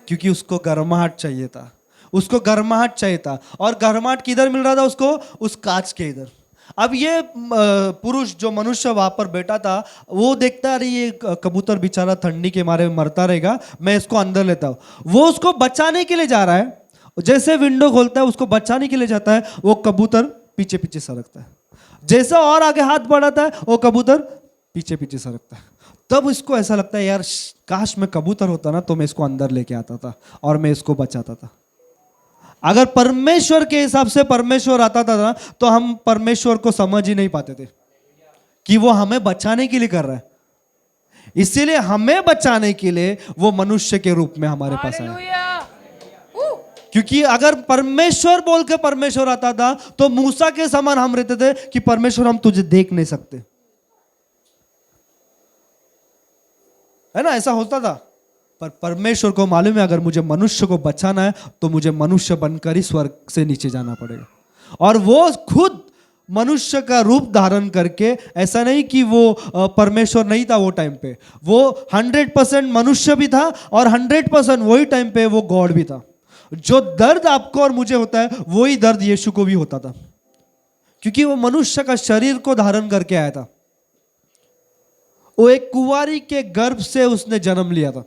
क्योंकि उसको गर्माहट चाहिए था, उसको गर्माहट चाहिए था। और गर्माहट किधर मिल रहा था उसको? उस कांच के इधर। अब ये पुरुष जो मनुष्य वहां पर बैठा था वो देखता है ये कबूतर बेचारा ठंडी के मारे मरता रहेगा, मैं इसको अंदर लेता हूँ। वो उसको बचाने के लिए जा रहा है, जैसे विंडो खोलता है उसको बचाने के लिए जाता है, वो कबूतर पीछे पीछे सरकता है। जैसा और आगे हाथ बढ़ाता है वो कबूतर पीछे पीछे सरकता है। तब इसको ऐसा लगता है यार काश मैं कबूतर होता ना तो मैं इसको अंदर लेके आता था और मैं इसको बचाता था। अगर परमेश्वर के हिसाब से परमेश्वर आता था ना तो हम परमेश्वर को समझ ही नहीं पाते थे कि वो हमें बचाने के लिए कर रहा है। इसीलिए हमें बचाने के लिए वो मनुष्य के रूप में हमारे पास आया। हालेलुया। क्योंकि अगर परमेश्वर बोल के परमेश्वर आता था तो मूसा के समान हम रहते थे कि परमेश्वर हम तुझे देख नहीं सकते, है ना? ऐसा होता था। पर परमेश्वर को मालूम है अगर मुझे मनुष्य को बचाना है तो मुझे मनुष्य बनकर ही स्वर्ग से नीचे जाना पड़ेगा। और वो खुद मनुष्य का रूप धारण करके, ऐसा नहीं कि वो परमेश्वर नहीं था वो टाइम पे, वो 100% मनुष्य भी था और 100% वही टाइम पे वो गॉड भी था। जो दर्द आपको और मुझे होता है वही दर्द यीशु को भी होता था, क्योंकि वो मनुष्य का शरीर को धारण करके आया था। वो एक कुंवारी के गर्भ से उसने जन्म लिया था।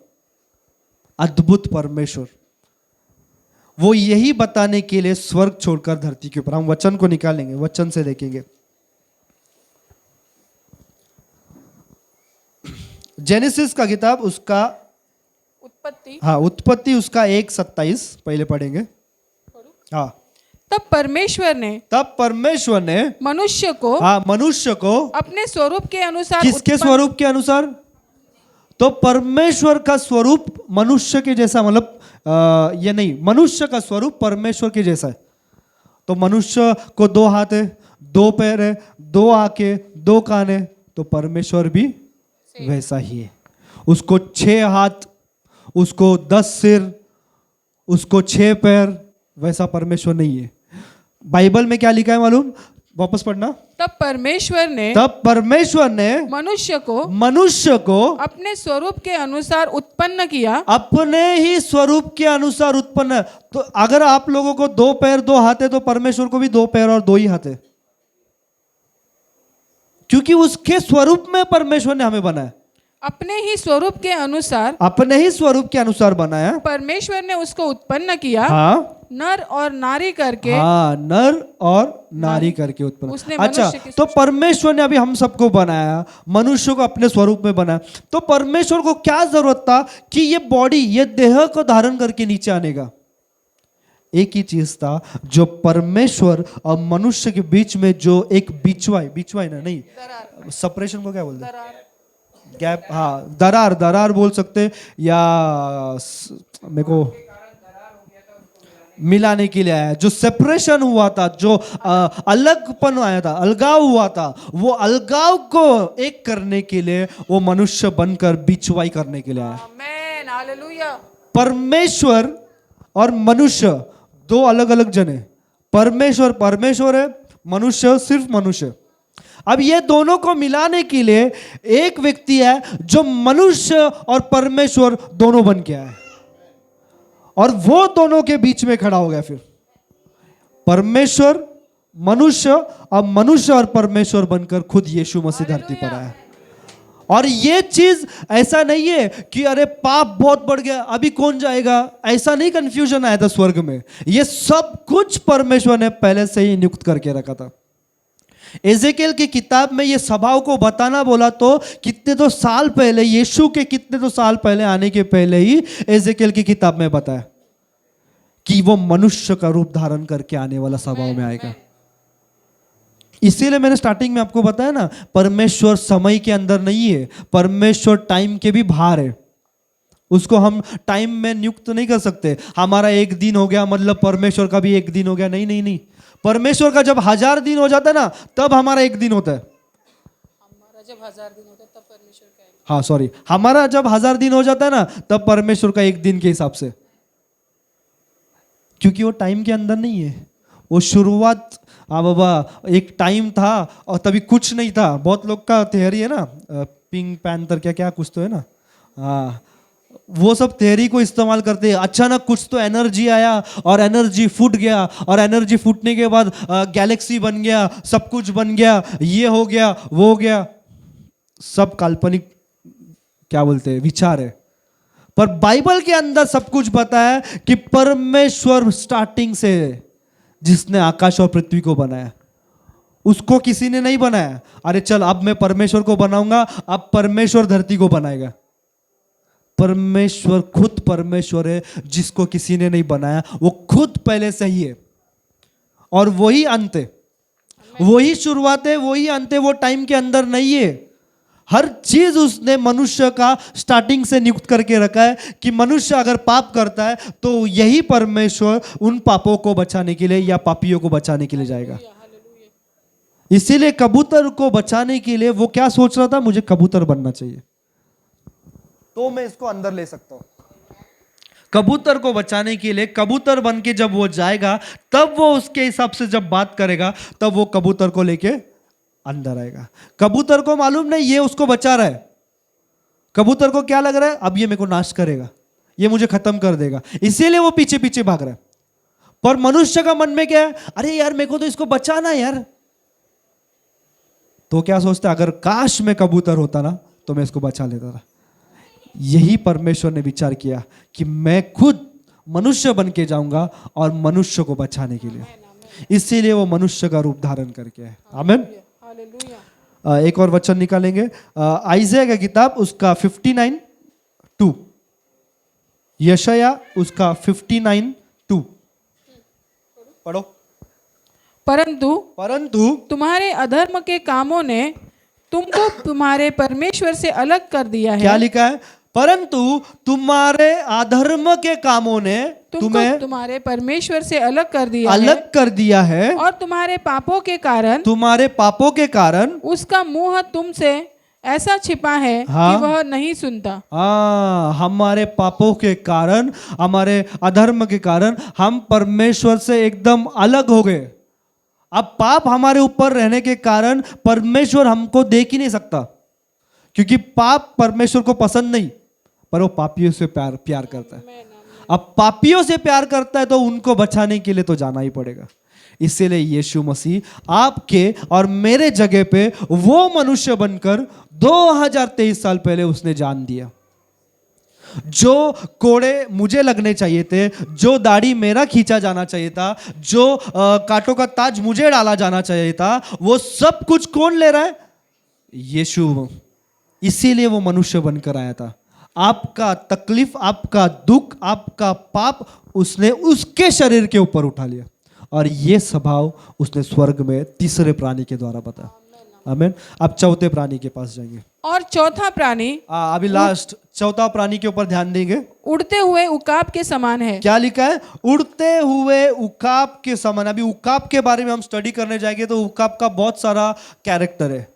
अद्भुत परमेश्वर, वो यही बताने के लिए स्वर्ग छोड़कर धरती के ऊपर। हम वचन को निकालेंगे, वचन से देखेंगे। जेनेसिस का किताब उसका उत्पत्ति, हाँ उत्पत्ति उसका 1:27 पहले पढ़ेंगे। हाँ, तब परमेश्वर ने मनुष्य को, हाँ मनुष्य को अपने स्वरूप के अनुसार, किसके स्वरूप के अनुसार? तो परमेश्वर का स्वरूप मनुष्य के जैसा, मतलब ये नहीं, मनुष्य का स्वरूप परमेश्वर के जैसा है। तो मनुष्य को 2 हाथ है, 2 पैर है, 2 आंखें, 2 कान है, तो परमेश्वर भी वैसा ही है। उसको 6 हाथ, उसको 10 सिर, उसको 6 पैर, वैसा परमेश्वर नहीं है। बाइबल में क्या लिखा है मालूम? वापस पढ़ना। तब परमेश्वर ने मनुष्य को अपने स्वरूप के अनुसार उत्पन्न किया। अपने ही स्वरूप के अनुसार उत्पन्न। तो अगर आप लोगों को 2 पैर 2 हाथ है तो परमेश्वर को भी 2 पैर और 2 ही हाथ है, क्योंकि उसके स्वरूप में परमेश्वर ने हमें बनाया। अपने ही स्वरूप के अनुसार, अपने ही स्वरूप के अनुसार बनाया परमेश्वर ने उसको उत्पन्न किया। हाँ, नर और नारी करके। हाँ, नर और नारी करके उत्पन्न। अच्छा, तो परमेश्वर ने अभी हम सबको बनाया, मनुष्य को अपने स्वरूप में बनाया। तो परमेश्वर को क्या जरूरत था कि ये बॉडी, ये देह को धारण करके नीचे आने का? एक ही चीज था, जो परमेश्वर और मनुष्य के बीच में जो एक बिचवाई ना, नहीं सेपरेशन को क्या बोलते हैं? गैप, हाँ दरार बोल सकते, या मेरे को मिलाने के लिए आया। जो सेपरेशन हुआ था, जो अलगपन आया था, अलगाव हुआ था, वो अलगाव को एक करने के लिए वो मनुष्य बनकर बिचवाई करने के लिए आया। आमीन, हालेलुया। परमेश्वर और मनुष्य 2 अलग अलग जन है। परमेश्वर है, मनुष्य सिर्फ मनुष्य। अब ये दोनों को मिलाने के लिए एक व्यक्ति है जो मनुष्य और परमेश्वर दोनों बन के आया, और वो दोनों के बीच में खड़ा हो गया। फिर परमेश्वर मनुष्य, अब मनुष्य और परमेश्वर बनकर खुद यीशु मसीह धरती पर आया। और ये चीज ऐसा नहीं है कि अरे पाप बहुत बढ़ गया अभी कौन जाएगा, ऐसा नहीं कंफ्यूजन आया था स्वर्ग में। ये सब कुछ परमेश्वर ने पहले से ही नियुक्त करके रखा था। एजेकिएल की किताब में ये सभाओं को बताना बोला तो कितने तो साल पहले, यीशु के कितने तो साल पहले आने के पहले ही एजेकिएल की किताब में बताया कि वो मनुष्य का रूप धारण करके आने वाला सभाओं में आएगा। इसीलिए मैंने स्टार्टिंग में आपको बताया ना, परमेश्वर समय के अंदर नहीं है, परमेश्वर टाइम के भी बाहर है। उसको हम टाइम में नियुक्त नहीं कर सकते। हमारा एक दिन हो गया मतलब परमेश्वर का भी एक दिन हो गया, नहीं नहीं नहीं। परमेश्वर का जब 1000 दिन हो जाता है ना, तब हमारा एक दिन होता है। हमारा जब 1000 दिन होता है तब परमेश्वर का एक, हाँ सॉरी, हमारा जब 1000 दिन हो जाता है ना, तब परमेश्वर का एक दिन के हिसाब से, क्योंकि वो टाइम के अंदर नहीं है। वो शुरुआत, हाँ बाबा, एक टाइम था और तभी कुछ नहीं था। बहुत लोग का थियरी है ना, पिंक पैंथर क्या क्या कुछ तो है ना, हाँ, वो सब थियरी को इस्तेमाल करते हैं। अचानक कुछ तो एनर्जी आया और एनर्जी फूट गया, और एनर्जी फूटने के बाद गैलेक्सी बन गया, सब कुछ बन गया, ये हो गया वो हो गया। सब काल्पनिक क्या बोलते हैं विचार है। पर बाइबल के अंदर सब कुछ बताया कि परमेश्वर स्टार्टिंग से जिसने आकाश और पृथ्वी को बनाया, उसको किसी ने नहीं बनाया। अरे चल अब मैं परमेश्वर को बनाऊंगा, अब परमेश्वर धरती को बनाएगा। परमेश्वर खुद परमेश्वर है, जिसको किसी ने नहीं बनाया। वो खुद पहले से ही है और वही अंत है, वही शुरुआत है, वही अंत है। वो टाइम के अंदर नहीं है। हर चीज उसने मनुष्य का स्टार्टिंग से नियुक्त करके रखा है कि मनुष्य अगर पाप करता है तो यही परमेश्वर उन पापों को बचाने के लिए या पापियों को बचाने के लिए जाएगा। इसीलिए कबूतर को बचाने के लिए वो क्या सोच रहा था, मुझे कबूतर बनना चाहिए तो मैं इसको अंदर ले सकता हूं। कबूतर को बचाने के लिए कबूतर बन के जब वो जाएगा, तब वो उसके हिसाब से जब बात करेगा, तब वो कबूतर को लेके अंदर आएगा। कबूतर को मालूम नहीं ये उसको बचा रहा है। कबूतर को क्या लग रहा है, अब ये मेरे को नाश करेगा, ये मुझे खत्म कर देगा, इसीलिए वो पीछे पीछे भाग रहा है। पर मनुष्य का मन में क्या है, अरे यार मेरे को तो इसको बचाना है यार। तो क्या सोचता है, अगर काश मैं कबूतर होता ना तो मैं इसको बचा लेता था। यही परमेश्वर ने विचार किया कि मैं खुद मनुष्य बन के जाऊंगा और मनुष्य को बचाने के लिए, इसीलिए वो मनुष्य का रूप धारण करके है। आमीन। एक और वचन निकालेंगे, आइज़ाया की किताब उसका 59:2, यशाया उसका 59:2 पढ़ो। परंतु तुम्हारे अधर्म के कामों ने तुमको तुम्हारे परमेश्वर से अलग कर दिया है। क्या लिखा है, परंतु तुम्हारे अधर्म के कामों ने तुम्हें तुम्हारे परमेश्वर से अलग कर दिया है, और तुम्हारे पापों के कारण उसका मुंह तुमसे ऐसा छिपा है कि वह नहीं सुनता। हमारे पापों के कारण, हमारे अधर्म के कारण हम परमेश्वर से एकदम अलग हो गए। अब पाप हमारे ऊपर रहने के कारण परमेश्वर हमको देख ही नहीं सकता, क्योंकि पाप परमेश्वर को पसंद नहीं, पर वो पापियों से प्यार करता है। अब पापियों से प्यार करता है तो उनको बचाने के लिए तो जाना ही पड़ेगा। इसीलिए यीशु मसीह आपके और मेरे जगह पे वो मनुष्य बनकर 2023 साल पहले उसने जान दिया। जो कोड़े मुझे लगने चाहिए थे, जो दाढ़ी मेरा खींचा जाना चाहिए था, जो कांटों का ताज मुझे डाला जाना चाहिए था, वो सब कुछ कौन ले रहा है, यीशु। इसीलिए वो मनुष्य बनकर आया था। आपका तकलीफ, आपका दुख, आपका पाप उसने उसके शरीर के ऊपर उठा लिया, और ये स्वभाव उसने स्वर्ग में तीसरे प्राणी के द्वारा बताया। आमीन। अब चौथे प्राणी के पास जाएंगे। और चौथा प्राणी, अभी लास्ट चौथा प्राणी के ऊपर ध्यान देंगे। उड़ते हुए उकाब के समान है। क्या लिखा है, उड़ते हुए उकाब के समान। अभी उकाब के बारे में हम स्टडी करने जाएंगे तो उकाब का बहुत सारा कैरेक्टर है।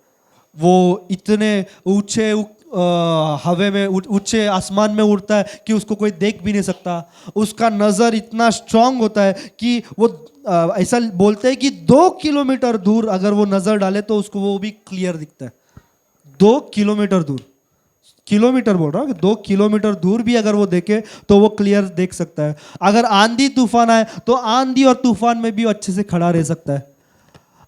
वो इतने ऊंचे हवे में ऊंचे आसमान में उड़ता है कि उसको कोई देख भी नहीं सकता। उसका नज़र इतना स्ट्रांग होता है कि वो ऐसा बोलते हैं कि 2 किलोमीटर दूर अगर वो नज़र डाले तो उसको वो भी क्लियर दिखता है। 2 किलोमीटर दूर, किलोमीटर बोल रहा हूँ कि 2 किलोमीटर दूर भी अगर वो देखे तो वो क्लियर देख सकता है। अगर आंधी तूफान आए तो आंधी और तूफान में भी अच्छे से खड़ा रह सकता है।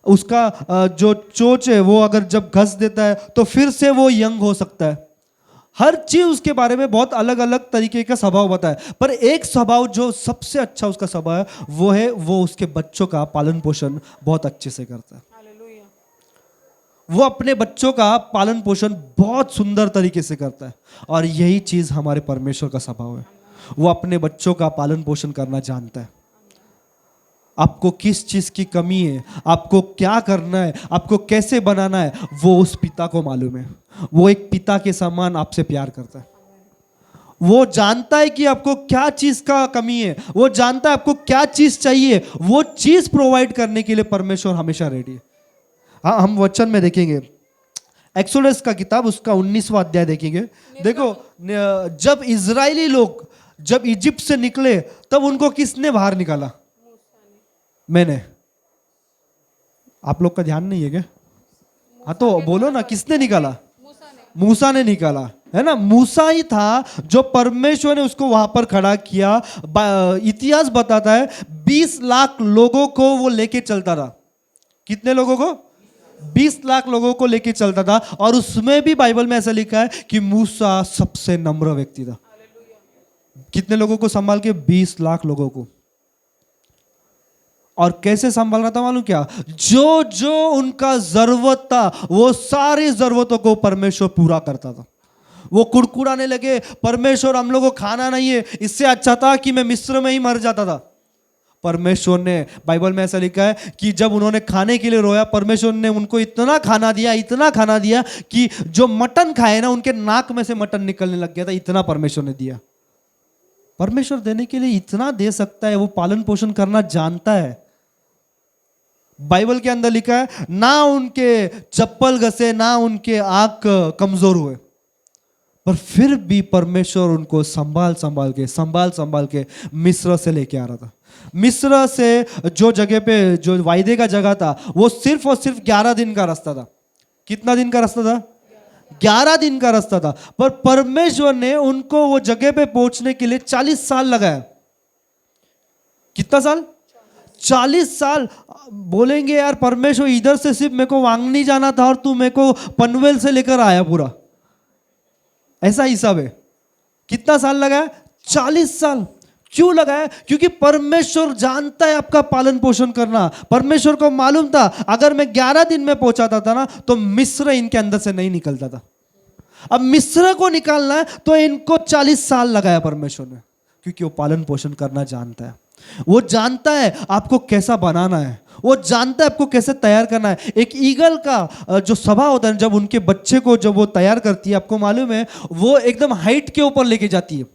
उसका जो चोंच है वो अगर जब घस देता है तो फिर से वो यंग हो सकता है। हर चीज उसके बारे में बहुत अलग अलग तरीके का स्वभाव बताया, पर एक स्वभाव जो सबसे अच्छा उसका स्वभाव है वो है वो उसके बच्चों का पालन पोषण बहुत अच्छे से करता है। वो अपने बच्चों का पालन पोषण बहुत सुंदर तरीके से करता है, और यही चीज हमारे परमेश्वर का स्वभाव है। वो अपने बच्चों का पालन पोषण करना जानता है। आपको किस चीज की कमी है, आपको क्या करना है, आपको कैसे बनाना है, वो उस पिता को मालूम है। वो एक पिता के समान आपसे प्यार करता है। वो जानता है कि आपको क्या चीज का कमी है, वो जानता है आपको क्या चीज चाहिए। वो चीज प्रोवाइड करने के लिए परमेश्वर हमेशा रेडी है। हाँ, हम वचन में देखेंगे एक्सोडस का किताब उसका 19वां अध्याय देखेंगे। देखो, जब इजरायली लोग जब इजिप्ट से निकले तब उनको किसने बाहर निकाला? मैंने। आप लोग का ध्यान नहीं है क्या? हाँ तो बोलो ना, किसने निकाला? मूसा ने निकाला, है ना। मूसा ही था जो परमेश्वर ने उसको वहां पर खड़ा किया। इतिहास बताता है 20 लाख लोगों को वो लेके चलता था। कितने लोगों को? 20 लाख लोगों को लेके चलता था। और उसमें भी बाइबल में ऐसा लिखा है कि मूसा सबसे नम्र व्यक्ति था। कितने लोगों को संभाल के? 20 लाख लोगों को। और कैसे संभाल रहा था मालूम क्या? जो जो उनका जरूरत था वो सारी जरूरतों को परमेश्वर पूरा करता था। वो कुड़कुड़ाने लगे, परमेश्वर हम लोगों को खाना नहीं है, इससे अच्छा था कि मैं मिस्र में ही मर जाता था। परमेश्वर ने, बाइबल में ऐसा लिखा है कि जब उन्होंने खाने के लिए रोया, परमेश्वर ने उनको इतना खाना दिया, इतना खाना दिया कि जो मटन खाए ना उनके नाक में से मटन निकलने लग गया था। इतना परमेश्वर ने दिया। परमेश्वर देने के लिए इतना दे सकता है, वो पालन पोषण करना जानता है। बाइबल के अंदर लिखा है ना उनके चप्पल घसे, ना उनके आंख कमजोर हुए, पर फिर भी परमेश्वर उनको संभाल संभाल के मिस्र से लेके आ रहा था। मिस्र से जो जगह पे जो वायदे का जगह था वो सिर्फ और सिर्फ 11 दिन का रास्ता था। कितना दिन का रास्ता था? 11 दिन का रास्ता था। पर परमेश्वर ने उनको वो जगह पे पहुंचने के लिए 40 साल लगाया। कितना साल? 40 साल। बोलेंगे यार परमेश्वर इधर से सिर्फ मेरे को वांगनी जाना था और तू मेरे को पनवेल से लेकर आया पूरा, ऐसा हिसाब है। कितना साल लगाया? 40 साल। क्यों लगाया? क्योंकि परमेश्वर जानता है आपका पालन पोषण करना। परमेश्वर को मालूम था अगर मैं 11 दिन में पहुंचाता था ना तो मिस्र इनके अंदर से नहीं निकलता था। अब मिस्र को निकालना है तो इनको 40 साल लगाया परमेश्वर ने, क्योंकि वो पालन पोषण करना जानता है। वो जानता है आपको कैसा बनाना है, वो जानता है आपको कैसे तैयार करना है। एक ईगल का जो स्वभाव होता है, जब उनके बच्चे को जब वो तैयार करती है, आपको मालूम है वो एकदम हाइट के ऊपर लेके जाती है।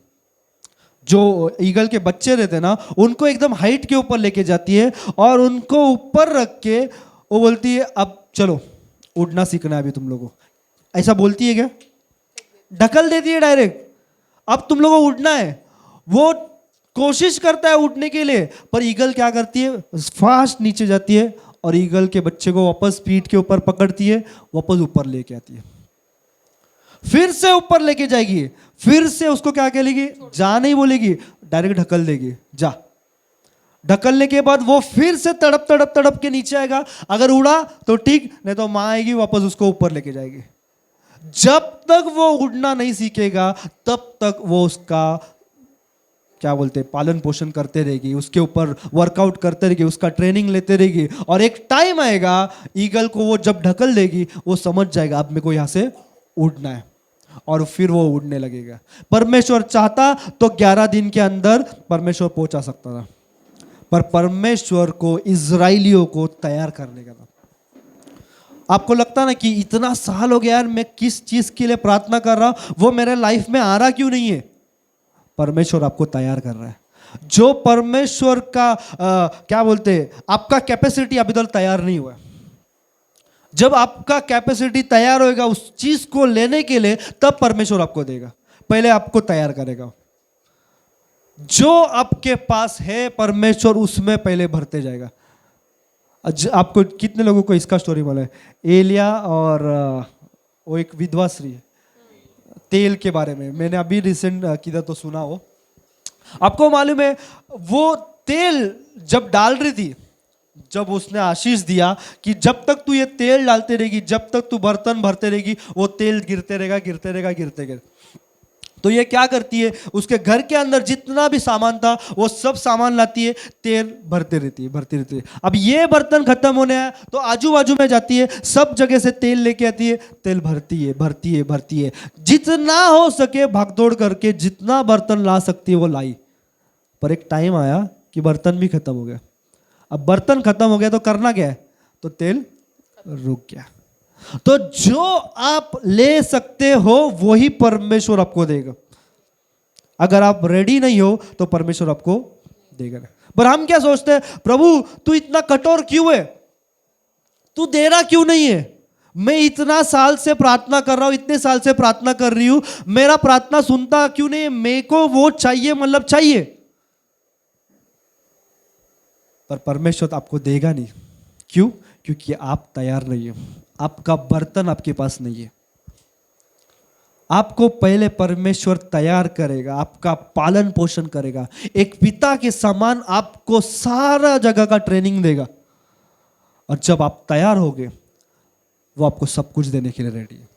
जो ईगल के बच्चे रहते हैं ना उनको एकदम हाइट के ऊपर लेके जाती है और उनको ऊपर रख के वो बोलती है अब चलो उड़ना सीखना है अभी तुम लोगों को। ऐसा बोलती है क्या? ढकल देती है डायरेक्ट, अब तुम लोगों को उड़ना है। वो कोशिश करता है उठने के लिए, पर ईगल क्या करती है? फास्ट नीचे जाती है और ईगल के बच्चे को वापस पीठ के ऊपर पकड़ती है, वापस ऊपर लेके आती है, फिर से ऊपर लेके जाएगी, फिर से उसको क्या कहेगी? जा नहीं बोलेगी, डायरेक्ट ढकल देगी, जा। ढकलने के बाद वो फिर से तड़प तड़प तड़प के नीचे आएगा। अगर उड़ा तो ठीक, नहीं तो माँ आएगी वापस उसको ऊपर लेके जाएगी। जब तक वो उड़ना नहीं सीखेगा तब तक वो उसका क्या बोलते हैं पालन पोषण करते रहेगी, उसके ऊपर वर्कआउट करते रहेगी, उसका ट्रेनिंग लेते रहेगी। और एक टाइम आएगा ईगल को वो जब ढकल देगी वो समझ जाएगा अब मेरे को यहाँ से उड़ना है, और फिर वो उड़ने लगेगा। परमेश्वर चाहता तो 11 दिन के अंदर परमेश्वर पहुंचा सकता था, पर परमेश्वर को इजराइलियों को तैयार करने का था। आपको लगता ना कि इतना साल हो गया यार, मैं किस चीज के लिए प्रार्थना कर रहा हूं, वो मेरे लाइफ में आ रहा क्यों नहीं है? परमेश्वर आपको तैयार कर रहा है। जो परमेश्वर का क्या बोलते हैं, आपका कैपेसिटी अभी तक तैयार नहीं हुआ है। जब आपका कैपेसिटी तैयार होएगा उस चीज को लेने के लिए, तब परमेश्वर आपको देगा। पहले आपको तैयार करेगा। जो आपके पास है परमेश्वर उसमें पहले भरते जाएगा। आपको कितने लोगों को इसका स्टोरी मालूम है? एलिया और वो एक विधवा स्त्री है, तेल के बारे में मैंने अभी रिसेंट किधर तो सुना हो। आपको मालूम है वो तेल जब डाल रही थी, जब उसने आशीष दिया कि जब तक तू ये तेल डालते रहेगी, जब तक तू बर्तन भरते रहेगी, वो तेल गिरते रहेगा गिरते रहेगा गिरते रहेगा। तो ये क्या करती है, उसके घर के अंदर जितना भी सामान था वो सब सामान लाती है, तेल भरते रहती है भरती रहती है। अब ये बर्तन खत्म होने आया तो आजू बाजू में जाती है, सब जगह से तेल लेके आती है, तेल भरती है भरती है भरती है, जितना हो सके भागदौड़ करके जितना बर्तन ला सकती है वो लाई। पर एक टाइम आया कि बर्तन भी खत्म हो गया। अब बर्तन खत्म हो गया तो करना क्या है, तो तेल रुक गया। तो जो आप ले सकते हो वही परमेश्वर आपको देगा। अगर आप रेडी नहीं हो तो परमेश्वर आपको देगा। पर हम क्या सोचते हैं, प्रभु तू इतना कठोर क्यों है, तू दे रहा क्यों नहीं है? मैं इतना साल से प्रार्थना कर रहा हूं, इतने साल से प्रार्थना कर रही हूं, मेरा प्रार्थना सुनता क्यों नहीं है? मेरे को वो चाहिए, मतलब चाहिए। पर परमेश्वर आपको देगा नहीं। क्यों? क्योंकि आप तैयार नहीं हो, आपका बर्तन आपके पास नहीं है। आपको पहले परमेश्वर तैयार करेगा, आपका पालन पोषण करेगा, एक पिता के समान आपको सारा जगह का ट्रेनिंग देगा। और जब आप तैयार होगे वो आपको सब कुछ देने के लिए रेडी है।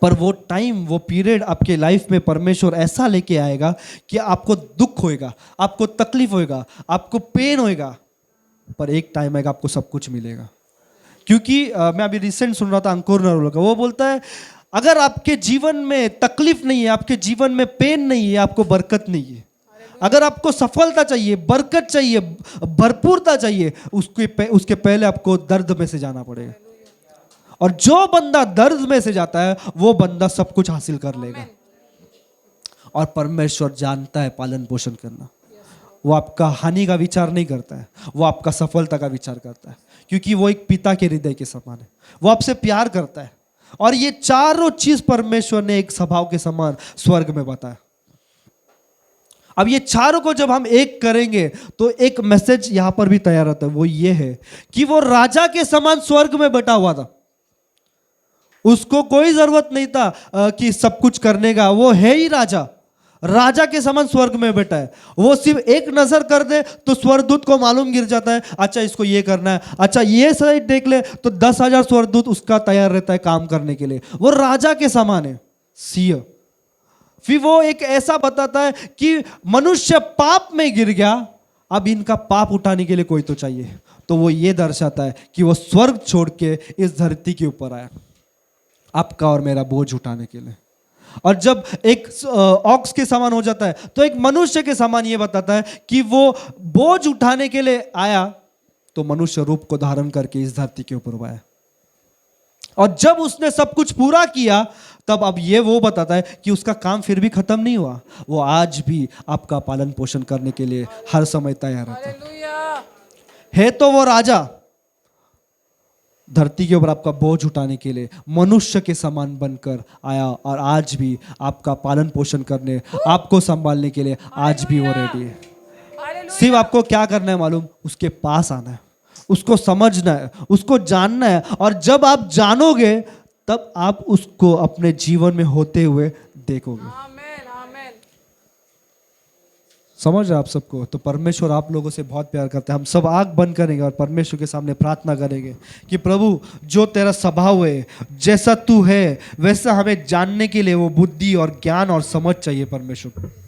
पर वो टाइम, वो पीरियड आपके लाइफ में परमेश्वर ऐसा लेके आएगा कि आपको दुख होएगा, आपको तकलीफ होएगा, आपको पेन होएगा, पर एक टाइम आएगा आपको सब कुछ मिलेगा। क्योंकि मैं अभी रिसेंट सुन रहा था अंकुर नरोला का, वो बोलता है अगर आपके जीवन में तकलीफ नहीं है, आपके जीवन में पेन नहीं है, आपको बरकत नहीं है। अगर आपको सफलता चाहिए, बरकत चाहिए, भरपूरता चाहिए, उसके पहले आपको दर्द में से जाना पड़ेगा। और जो बंदा दर्द में से जाता है वो बंदा सब कुछ हासिल कर लेगा। और परमेश्वर जानता है पालन पोषण करना। वो आपका हानि का विचार नहीं करता है, वो आपका सफलता का विचार करता है, क्योंकि वो एक पिता के हृदय के समान है। वो आपसे प्यार करता है। और ये चारों चीज परमेश्वर ने एक स्वभाव के समान स्वर्ग में बताया। अब ये चारों को जब हम एक करेंगे तो एक मैसेज यहां पर भी तैयार होता है। वो ये है कि वो राजा के समान स्वर्ग में बैठा हुआ था। उसको कोई जरूरत नहीं था कि सब कुछ करने का, वो है ही राजा, राजा के समान स्वर्ग में बैठा है। वो सिर्फ एक नजर कर दे तो स्वर्गदूत को मालूम गिर जाता है, अच्छा इसको ये करना है, अच्छा ये साइड देख ले, तो 10,000 स्वर्गदूत उसका तैयार रहता है काम करने के लिए। वो राजा के समान है, सिंह। फिर वो एक ऐसा बताता है कि मनुष्य पाप में गिर गया, अब इनका पाप उठाने के लिए कोई तो चाहिए। तो वो ये दर्शाता है कि वो स्वर्ग छोड़ के इस धरती के ऊपर आया आपका और मेरा बोझ उठाने के लिए। और जब एक ऑक्स के समान हो जाता है तो एक मनुष्य के समान ये बताता है कि वो बोझ उठाने के लिए आया, तो मनुष्य रूप को धारण करके इस धरती के ऊपर आया। और जब उसने सब कुछ पूरा किया तब अब ये वो बताता है कि उसका काम फिर भी खत्म नहीं हुआ। वो आज भी आपका पालन पोषण करने के लिए हर समय तैयार रहता है। तो वो राजा धरती के ऊपर आपका बोझ उठाने के लिए मनुष्य के समान बनकर आया, और आज भी आपका पालन पोषण करने, आपको संभालने के लिए आज भी वो रेडी है। सिर्फ आपको क्या करना है मालूम? उसके पास आना है, उसको समझना है, उसको जानना है। और जब आप जानोगे तब आप उसको अपने जीवन में होते हुए देखोगे। समझ रहे आप सबको? तो परमेश्वर आप लोगों से बहुत प्यार करते हैं। हम सब आंख बंद करेंगे और परमेश्वर के सामने प्रार्थना करेंगे कि प्रभु जो तेरा स्वभाव है, जैसा तू है वैसा हमें जानने के लिए वो बुद्धि और ज्ञान और समझ चाहिए परमेश्वर।